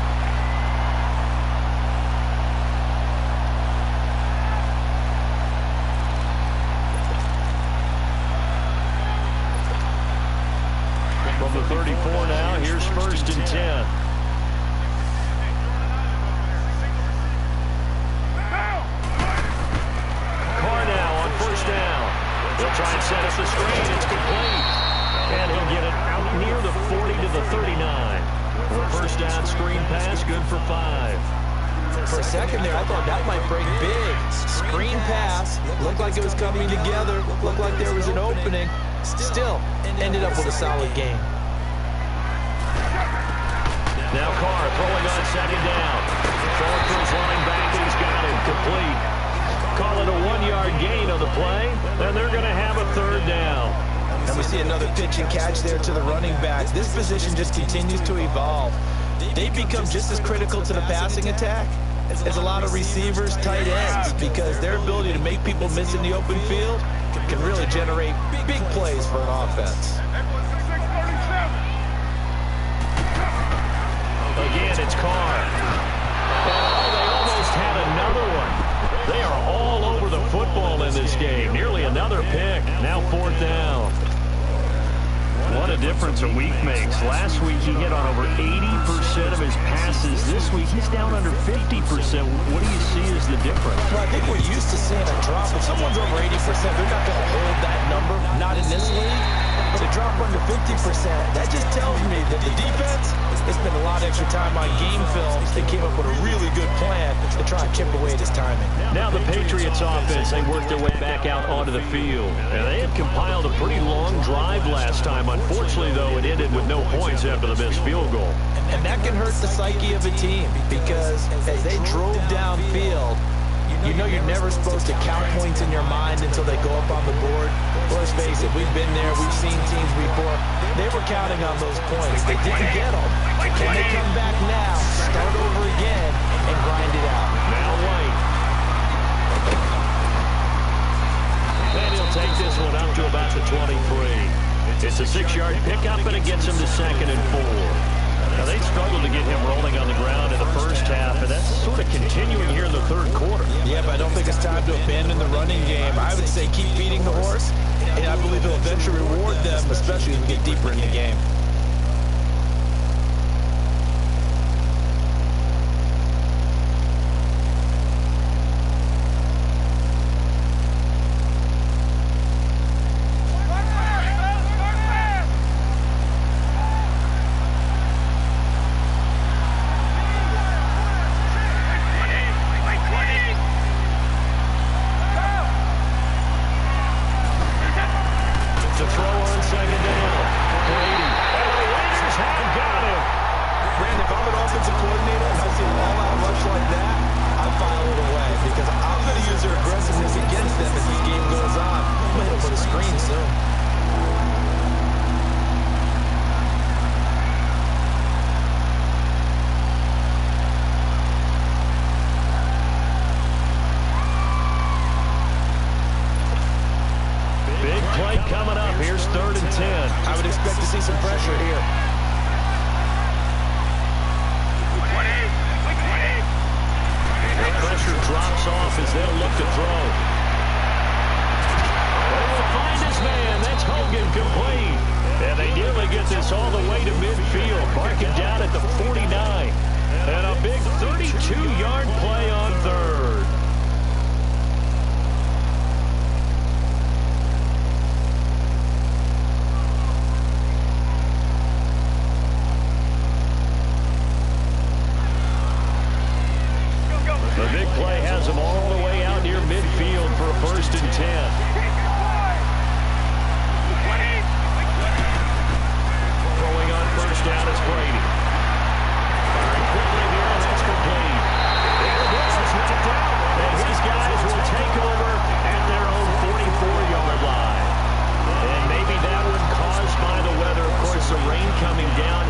From the 34 now, here's 1st and 10. Carr now on 1st down. They'll try and set up the screen. It's complete. And he'll get it out near the 40 to the 39. For a 1st down screen pass, good for 5. For a second there, I thought that might break big. Screen pass. Looked like it was coming together. Looked like there was an opening. Still, ended up with a solid game. Now Carr throwing on 2nd down. Throwing for his line back, and he's got it complete. Call it a 1-yard gain on the play, and they're going to have a 3rd down. And we see another pitch and catch there to the running back. This position just continues to evolve. They become just as critical to the passing attack as a lot of receivers, tight ends, because their ability to make people miss in the open field can really generate big plays for an offense. Again, it's Carr. Oh, they almost had another one. They are all over the football in this game. Nearly another pick. Now 4th down. What a difference a week makes. Last week he hit on over 80% of his passes. This week he's down under 50%. What do you see as the difference? Well, I think we're used to seeing a drop. If someone's over 80%, they're not going to hold that number. Not in this league. To drop under 50%, that just tells me that the defense has spent a lot of extra time on game film. They came up with a really good plan to try and chip away at his timing. Now the Patriots offense, they worked their way back out onto the field. And they had compiled a pretty long drive last time. Unfortunately, though, it ended with no points after the missed field goal. And that can hurt the psyche of a team because as they drove downfield, you know you're never supposed to count points in your mind until they go up on the board. Let's face it, we've been there, we've seen teams before. They were counting on those points. They didn't get them. Can they come back now, start over again, and grind it out? Now White. And he'll take this one up to about the 23. It's a 6-yard pickup, and it gets him to 2nd and 4. Now, they struggled to get him rolling on the ground in the first half, and that's sort of continued third quarter. Yeah, but I don't think it's time to abandon the running game. I would say keep feeding the horse, and I believe he'll eventually reward them, especially as we get deeper in the game. Coming up, here's 3rd and 10. I would expect to see some pressure here. The pressure drops off as they'll look to throw. They will find his man. That's Hogan, complete. And they nearly get this all the way to midfield. Marking down at the 49. And a big 32-yard play on 3rd. The big play has them all the way out near midfield for a 1st and 10. Throwing on 1st down is Brady. Firing quickly here, and that's complete. And the ball is knocked out, and his guys will take over at their own 44-yard line. And maybe that one caused by the weather. Of course, the rain coming down.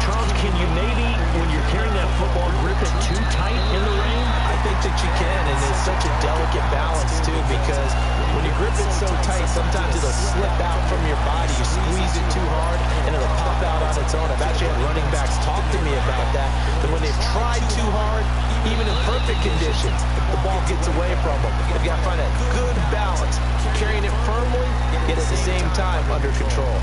Charles, can you maybe, when you're carrying that football, grip it too tight in the rain? I think that you can, and it's such a delicate balance, too, because when you grip it so tight, sometimes it'll slip out from your body. You squeeze it too hard, and it'll pop out on its own. I've actually had running backs talk to me about that when they've tried too hard, even in perfect conditions, the ball gets away from them. They've got to find a good balance, carrying it firmly, yet at the same time under control.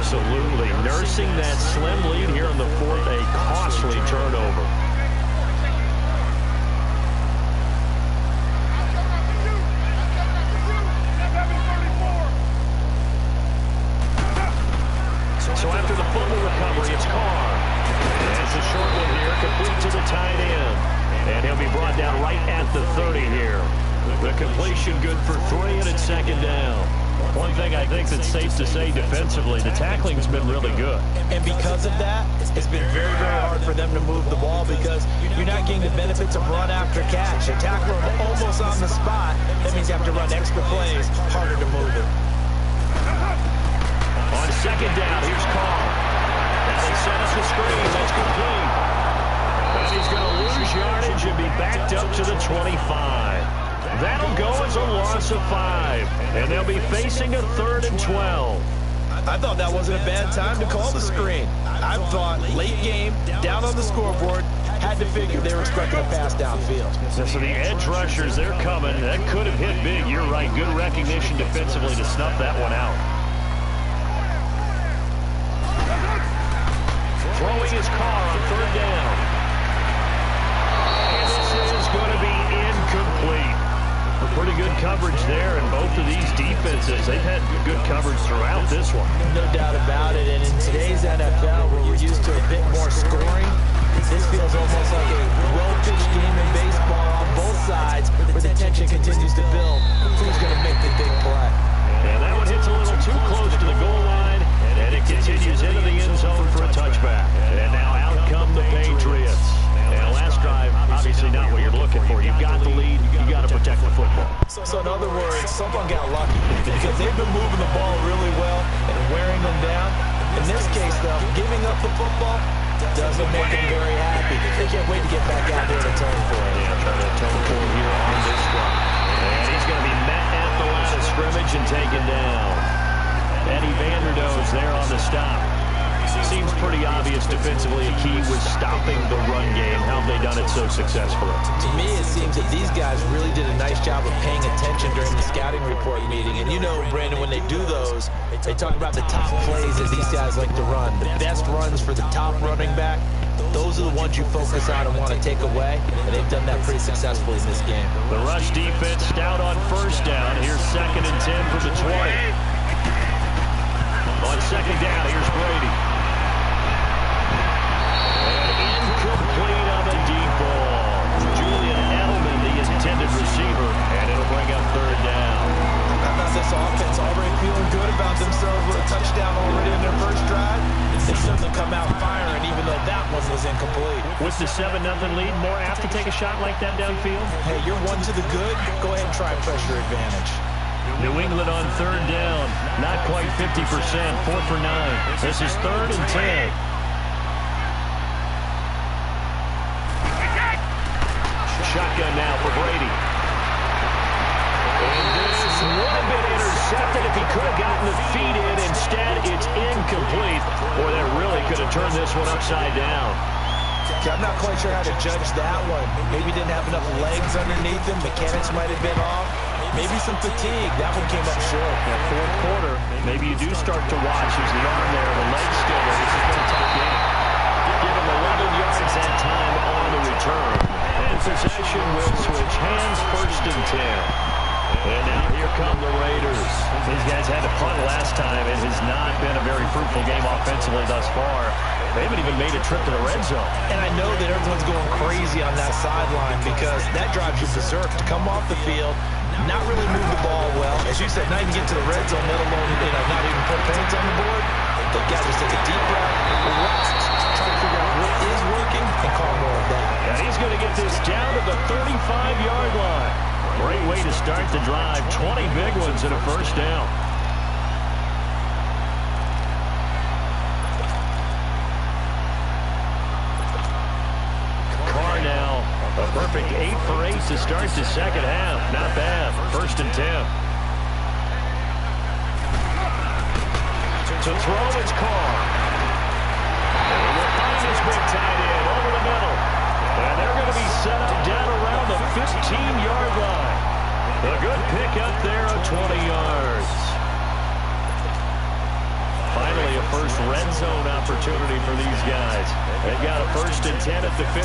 Absolutely. Nursing that slim lead here in the 4th, a costly turnover. So after the fumble recovery, it's Carr. And it's a short one here, complete to the tight end. And he'll be brought down right at the 30 here. The completion good for 3, and it's 2nd down. One thing I think that's safe to say defensively, the tackling's been really good. And because of that, it's been very, very hard for them to move the ball because you're not getting the benefits of run after catch. You tackle them almost on the spot. That means you have to run extra plays, harder to move it. On 2nd down, here's Carr. And they set up the screen. That's complete. And he's going to lose yardage and be backed up to the 25. That'll go as a loss of 5. And they'll be facing a 3rd and 12. I thought that wasn't a bad time to call the screen. I thought late game, down on the scoreboard, Had to figure they were expecting a pass downfield. So the edge rushers, they're coming. That could have hit big. You're right. Good recognition defensively to snuff that one out. Throwing his car on third down. And this is going to be incomplete. Pretty good coverage there, and both of these defenses, they've had good coverage throughout this one. No doubt about it, and in today's NFL, where we're used to a bit more scoring, this feels almost like a well-pitched game in baseball on both sides, where the tension continues to build. Who's going to make the big play? And that one hits a little too close to the goal line, and it continues into the end zone for a touchback. And now out come the Patriots. And last drive, obviously not what you're looking for. You've got the lead. You got to protect the football. So in other words, someone got lucky because they've been moving the ball really well and wearing them down. In this case, though, giving up the football doesn't make them very happy. They can't wait to get back out there and atone for it. Yeah, trying to atone for it here on this drive. And he's going to be met at the line of scrimmage and taken down. Eddie Vanderdoes there on the stop. Seems pretty obvious defensively a key was stopping the run game. How have they done it so successfully? To me, it seems that these guys really did a nice job of paying attention during the scouting report meeting. And you know, Brandon, when they do those, they talk about the top plays that these guys like to run. The best runs for the top running back, those are the ones you focus on and want to take away. And they've done that pretty successfully in this game. The rush defense stout on first down. Here's 2nd and 10 from the 20. On 2nd down, here's Brady. Incomplete on the deep ball. Julian Edelman, the intended receiver, and it'll bring up 3rd down. How about this offense already feeling good about themselves with a touchdown already in their first drive? They certainly come out firing, even though that one was incomplete. With the 7-0 lead, more apt to take a shot like that downfield? Hey, you're one to the good. Go ahead and try pressure advantage. New England on 3rd down. Not quite 50%. 4 for 9. This is 3rd and 10. Shotgun now for Brady. And this would have been intercepted if he could have gotten the feet in. Instead, it's incomplete. Boy, that really could have turned this one upside down. I'm not quite sure how to judge that one. Maybe didn't have enough legs underneath him. Mechanics might have been off. Maybe some fatigue. That one came up short. That 4th quarter, maybe you do start to watch as the arm there, the leg still there. This has been a tough game. Give him 11 yards that time on the return. And possession will switch hands, 1st and 10. And now here come the Raiders. These guys had to punt last time. It has not been a very fruitful game offensively thus far. They haven't even made a trip to the red zone. And I know that everyone's going crazy on that sideline because that drives you berserk to come off the field, not really move the ball well. As you said, not even get to the red zone, let alone not even put points on the board. The guys just take a deep breath, rest, try to figure out what is working, and call more of that. And he's going to get this down to the 35-yard line. Great way to start the drive. 20 big ones and a 1st down. Carr now, a perfect 8 for 8 to start the 2nd half. Not bad. 1st and 10. To throw, it's Carr. And he will find his big tight end over the middle. And they're going to be set up down around the 15-yard line. A good pick up there of 20 yards. Finally, a first red zone opportunity for these guys. They've got a 1st and 10 at the 15.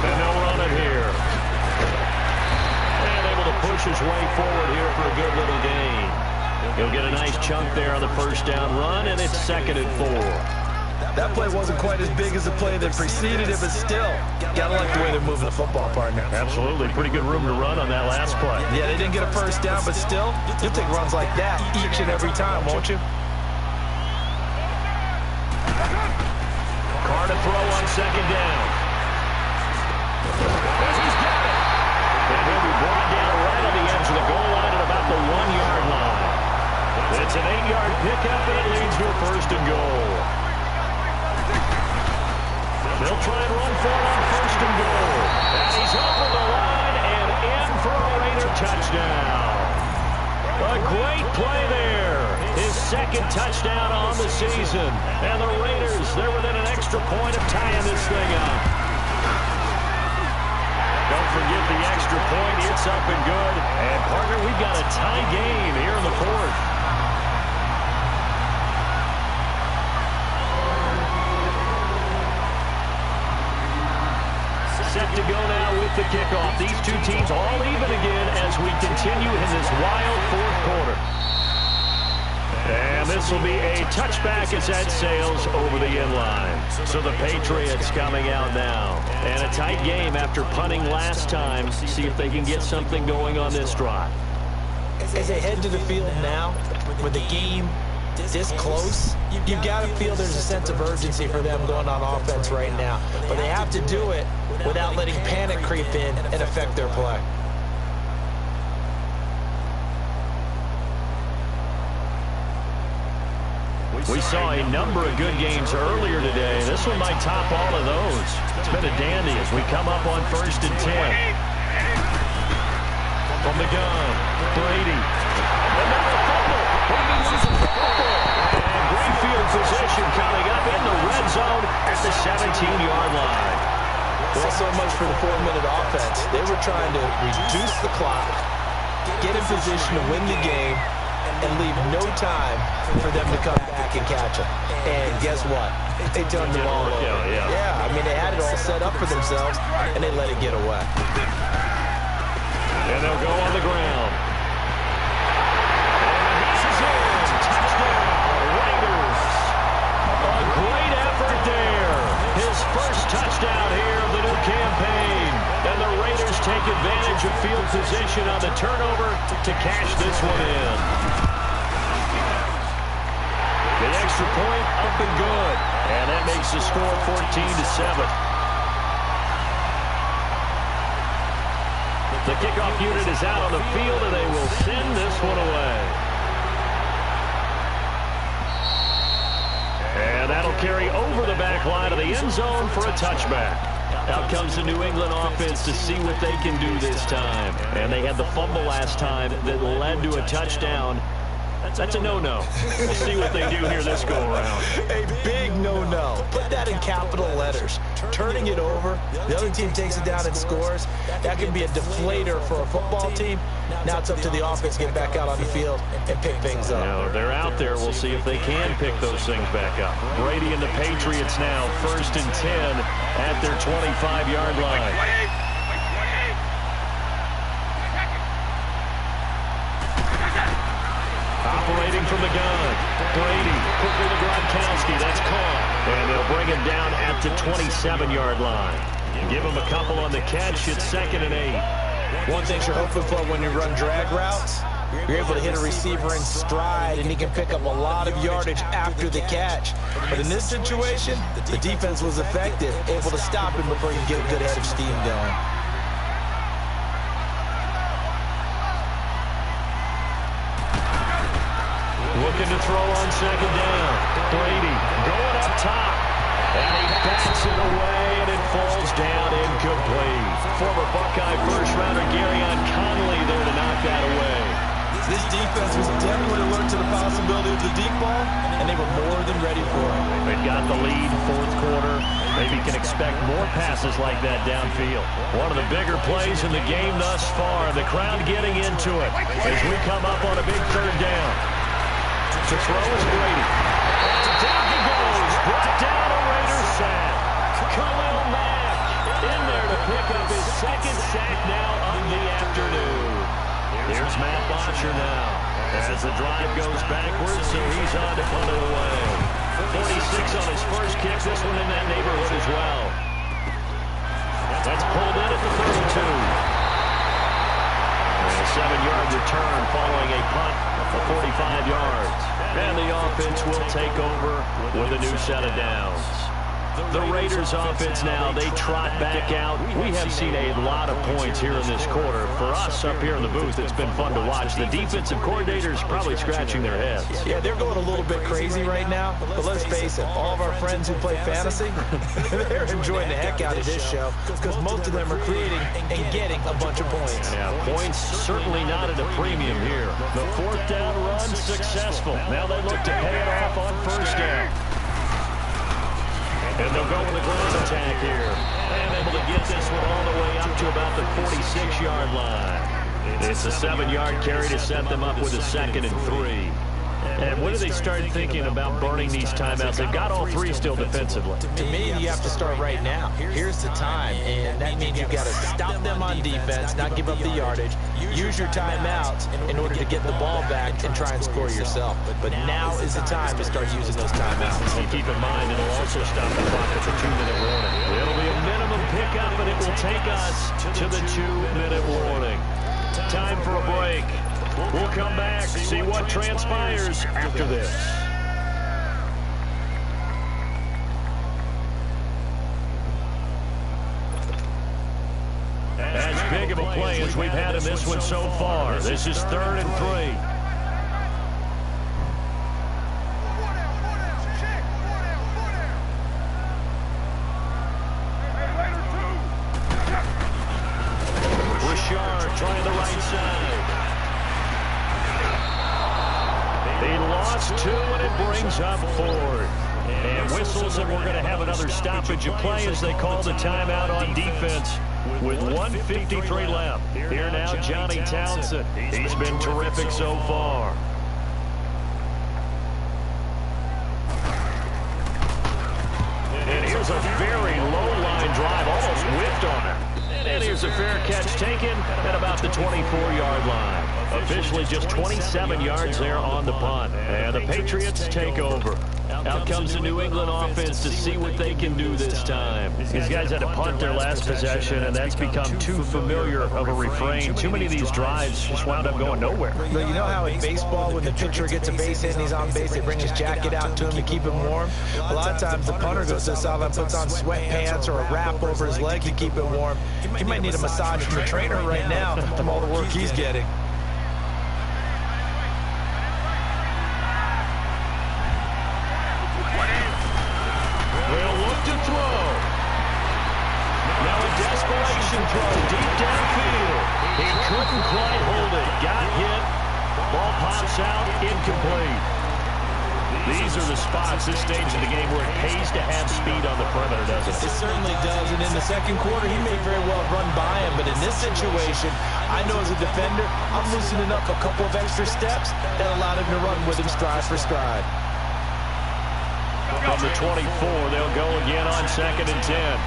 And they'll run it here. And able to push his way forward here for a good little gain. He'll get a nice chunk there on the 1st down run, and it's 2nd and 4. That play wasn't quite as big as the play that preceded it, but still, gotta like the way they're moving the football, partner. Absolutely. Pretty good room to run on that last play. Yeah, they didn't get a 1st down, but still, you'll take runs like that each and every time, won't you? Carr to throw on 2nd down. And he's got it. And he'll be brought down right on the edge of the goal line at about the 1-yard line. It's an 8-yard pickup, and it leads to a 1st and goal. They'll try and run for it on 1st and goal. And he's over the line and in for a Raider touchdown. A great play there. His second touchdown on the season. And the Raiders, they're within an extra point of tying this thing up. Don't forget the extra point. It's up and good. And, partner, we've got a tie game here in the fourth. Set to go now with the kickoff. These two teams all even again as we continue in this wild fourth quarter. And this will be a touchback as that sails over the end line. So the Patriots coming out now. And a tight game after punting last time. See if they can get something going on this drive. As they head to the field now, with the game this close, you've got to feel there's a sense of urgency for them going on offense right now. But they have to do it without letting panic creep in and affect their play. We saw a number of good games earlier today. This one might top all of those. It's been a dandy as we come up on 1st and 10. From the gun, Brady. Another fumble. Brady loses the football. And great field position coming up in the red zone at the 17-yard line. Well, so much for the 4-minute offense. They were trying to reduce the clock, get in position to win the game, and leave no time for them to come back and catch them. And guess what? They turned the ball over. Yeah, I mean, they had it all set up for themselves, and they let it get away. And they'll go on the ground. And this is it. Touchdown, Raiders. A great effort there. His first touchdown here of the new campaign. And the Raiders take advantage of field position on the turnover to cash this one in. The extra point up and good. And that makes the score 14-7. The kickoff unit is out on the field, and they will send this one away. And that'll carry over the back line of the end zone for a touchback. Out comes the New England offense to see what they can do this time. And they had the fumble last time that led to a touchdown. That's a no-no. We'll see what they do here this go-around. A big no-no. Put that in capital letters. Turning it over, the other team takes it down and scores. That can be a deflator for a football team. Now it's up to the offense to get back out on the field and pick things up. Now, they're out there. We'll see if they can pick those things back up. Brady and the Patriots now 1st and 10 at their 25-yard line. Operating from the gun. Brady, quickly to Gronkowski. That's caught. And they'll bring him down at the 27-yard line. Give him a couple on the catch. It's 2nd and 8. One thing you're hoping for when you run drag routes, you're able to hit a receiver in stride, and he can pick up a lot of yardage after the catch. But in this situation, the defense was effective, able to stop him before you get a good head of steam going. Looking to throw on 2nd down. Brady going up top. And he bats it away, and it falls down incomplete. Former Buckeye first-rounder Garyon Conley there to knock that away. This defense was definitely alert to the possibility of the deep ball, and they were more than ready for it. They've got the lead, 4th quarter. Maybe can expect more passes like that downfield. One of the bigger plays in the game thus far. The crowd getting into it as we come up on a big 3rd down. To throw is Brady. And down he goes. Brought down a Raiders sack. Khalil Mack in there to pick up his 2nd sack now of the afternoon. Here's Matt Bosher now. As the drive goes backwards, so he's on to punt it away. 46 on his first kick. This one in that neighborhood as well. That's pulled in at the 32. And a 7-yard return following a punt for 45 yards. And the offense will take over with a new set of downs. The Raiders offense now, they trot back out. We have seen a lot of points here in this quarter. For us up here in the booth, it's been fun to watch. The defensive coordinators probably scratching their heads. Yeah, they're going a little bit crazy right now, but let's face it, all of our friends who play fantasy, they're enjoying the heck out of this show because most of them are creating and getting a bunch of points. Yeah, points certainly not at a premium here. The fourth down run successful. Now they look to pay it off on first down. And they'll go with the ground attack here. And able to get this one all the way up to about the 46-yard line. It's a 7-yard carry to set them up with a 2nd and 3. And when do they start thinking about burning these timeouts? They've got all 3 still defensively. To me, you have to start right now. Here's the time, and that means you've got to stop them on defense, not give up the yardage, use your timeouts in order to get the ball back and try and score yourself. But now is the time to start using those timeouts. And keep in mind, it'll also stop the clock at the 2-minute warning. It'll be a minimum pickup, and it will take us to the 2-minute warning. Time for a break. We'll come back, see what transpires after this. As big of a play as we've had in this one so far. This is 3rd and 3. Richard trying the right side. He lost 2, and it brings up 4th. And whistles, and we're going to have another stoppage of play as they call the timeout on defense with 1:53 left. Here now, Johnny Townsend. He's been terrific so far. And here's a very low-line drive, almost whipped on him. And here's a fair catch taken at about the 24-yard line. Officially just 27 yards there on the punt. And the Patriots take over. Out comes the New England offense to see what they can do this time. These guys had to punt their last possession, and that's become too familiar of a refrain. Too many of these drives just wound up going nowhere. But you know how in baseball, when the pitcher gets a base hit and he's on base, they bring his jacket out to him to keep him warm? A lot of times the punter goes to the sideline, puts on sweatpants or a wrap over his leg to keep it warm. He might need a massage from the trainer right now from all the work he's getting. They'll look to throw. Now a desperation throw deep downfield. He couldn't quite hold it. Got hit. Ball pops out. Incomplete. These are the spots, this stage of the game, where it pays to have speed on the perimeter, doesn't it? It certainly does, and in the second quarter, he may very well run by him, but in this situation, I know as a defender, I'm loosening up a couple of extra steps that allowed him to run with him stride for stride. From the 24, they'll go again on 2nd and 10.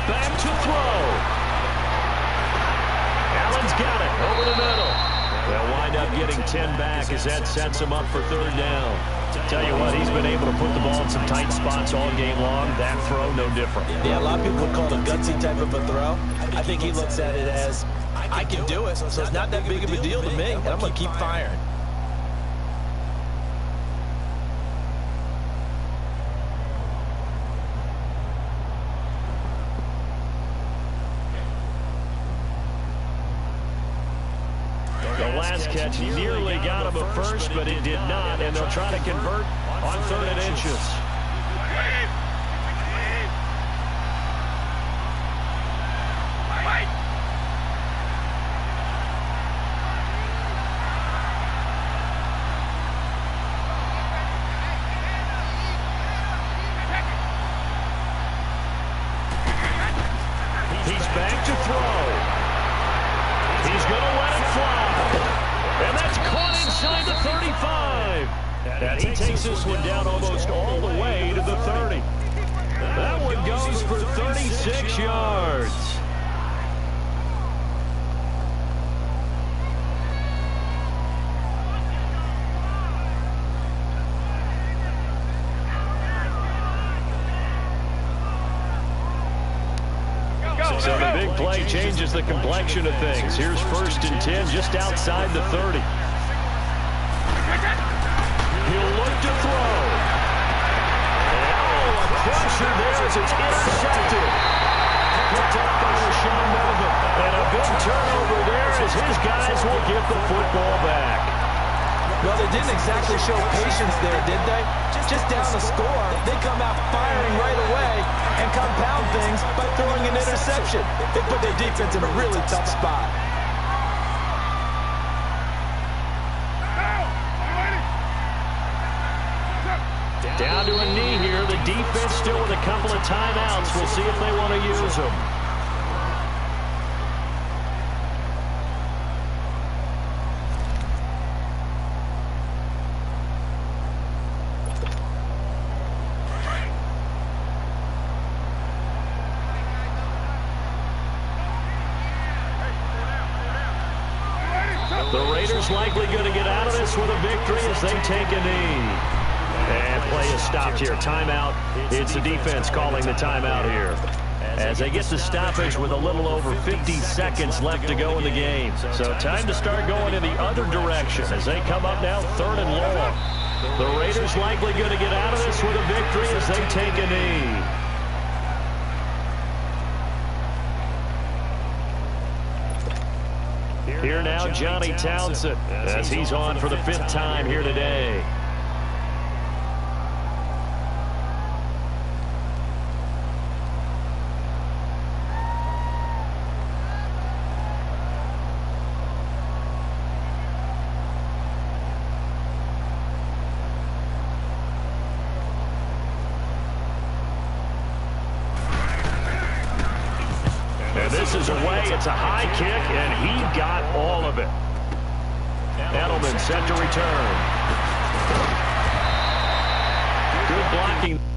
Back to throw. Allen's got it over the middle. They'll wind up getting 10 back as that sets him up for 3rd down. Tell you what, he's been able to put the ball in some tight spots all game long. That throw, no different. Yeah, a lot of people would call it a gutsy type of a throw. I think he looks at it as, I can do it, so it's not that big of a deal to me, and I'm going to keep firing. The last catch nearly got him a first, but it did not, and they'll try to convert on 3rd and inches. He's back to throw. He's going to let it fly. And that's caught inside the 35. And he takes this one down almost all the way to the 30. That one goes for 36 yards. So the big play changes the complexion of things. Here's 1st and 10 just outside the 30. He'll look to throw. Oh, a crusher there as it's intercepted. Picked up by Rashaan Melvin. And a big turnover there as his guys will get the football back. Well, they didn't exactly show patience there, did they? Just down the score, they come out firing right away and compound things by throwing an interception. They put their defense in a really tough spot. Down to a knee here. The defense still with a couple of timeouts. We'll see if they want to use them. The Raiders likely going to get out of this with a victory as they take a knee. And play is stopped here. Timeout. It's the defense calling the timeout here. As they get the stoppage with a little over 50 seconds left to go in the game. So time to start going in the other direction as they come up now 3rd and long. The Raiders likely going to get out of this with a victory as they take a knee. Here now, Johnny Townsend, as he's on for the 5th time here today. And this is away. It's a high kick, and he got all of it. Edelman set to return. Good blocking.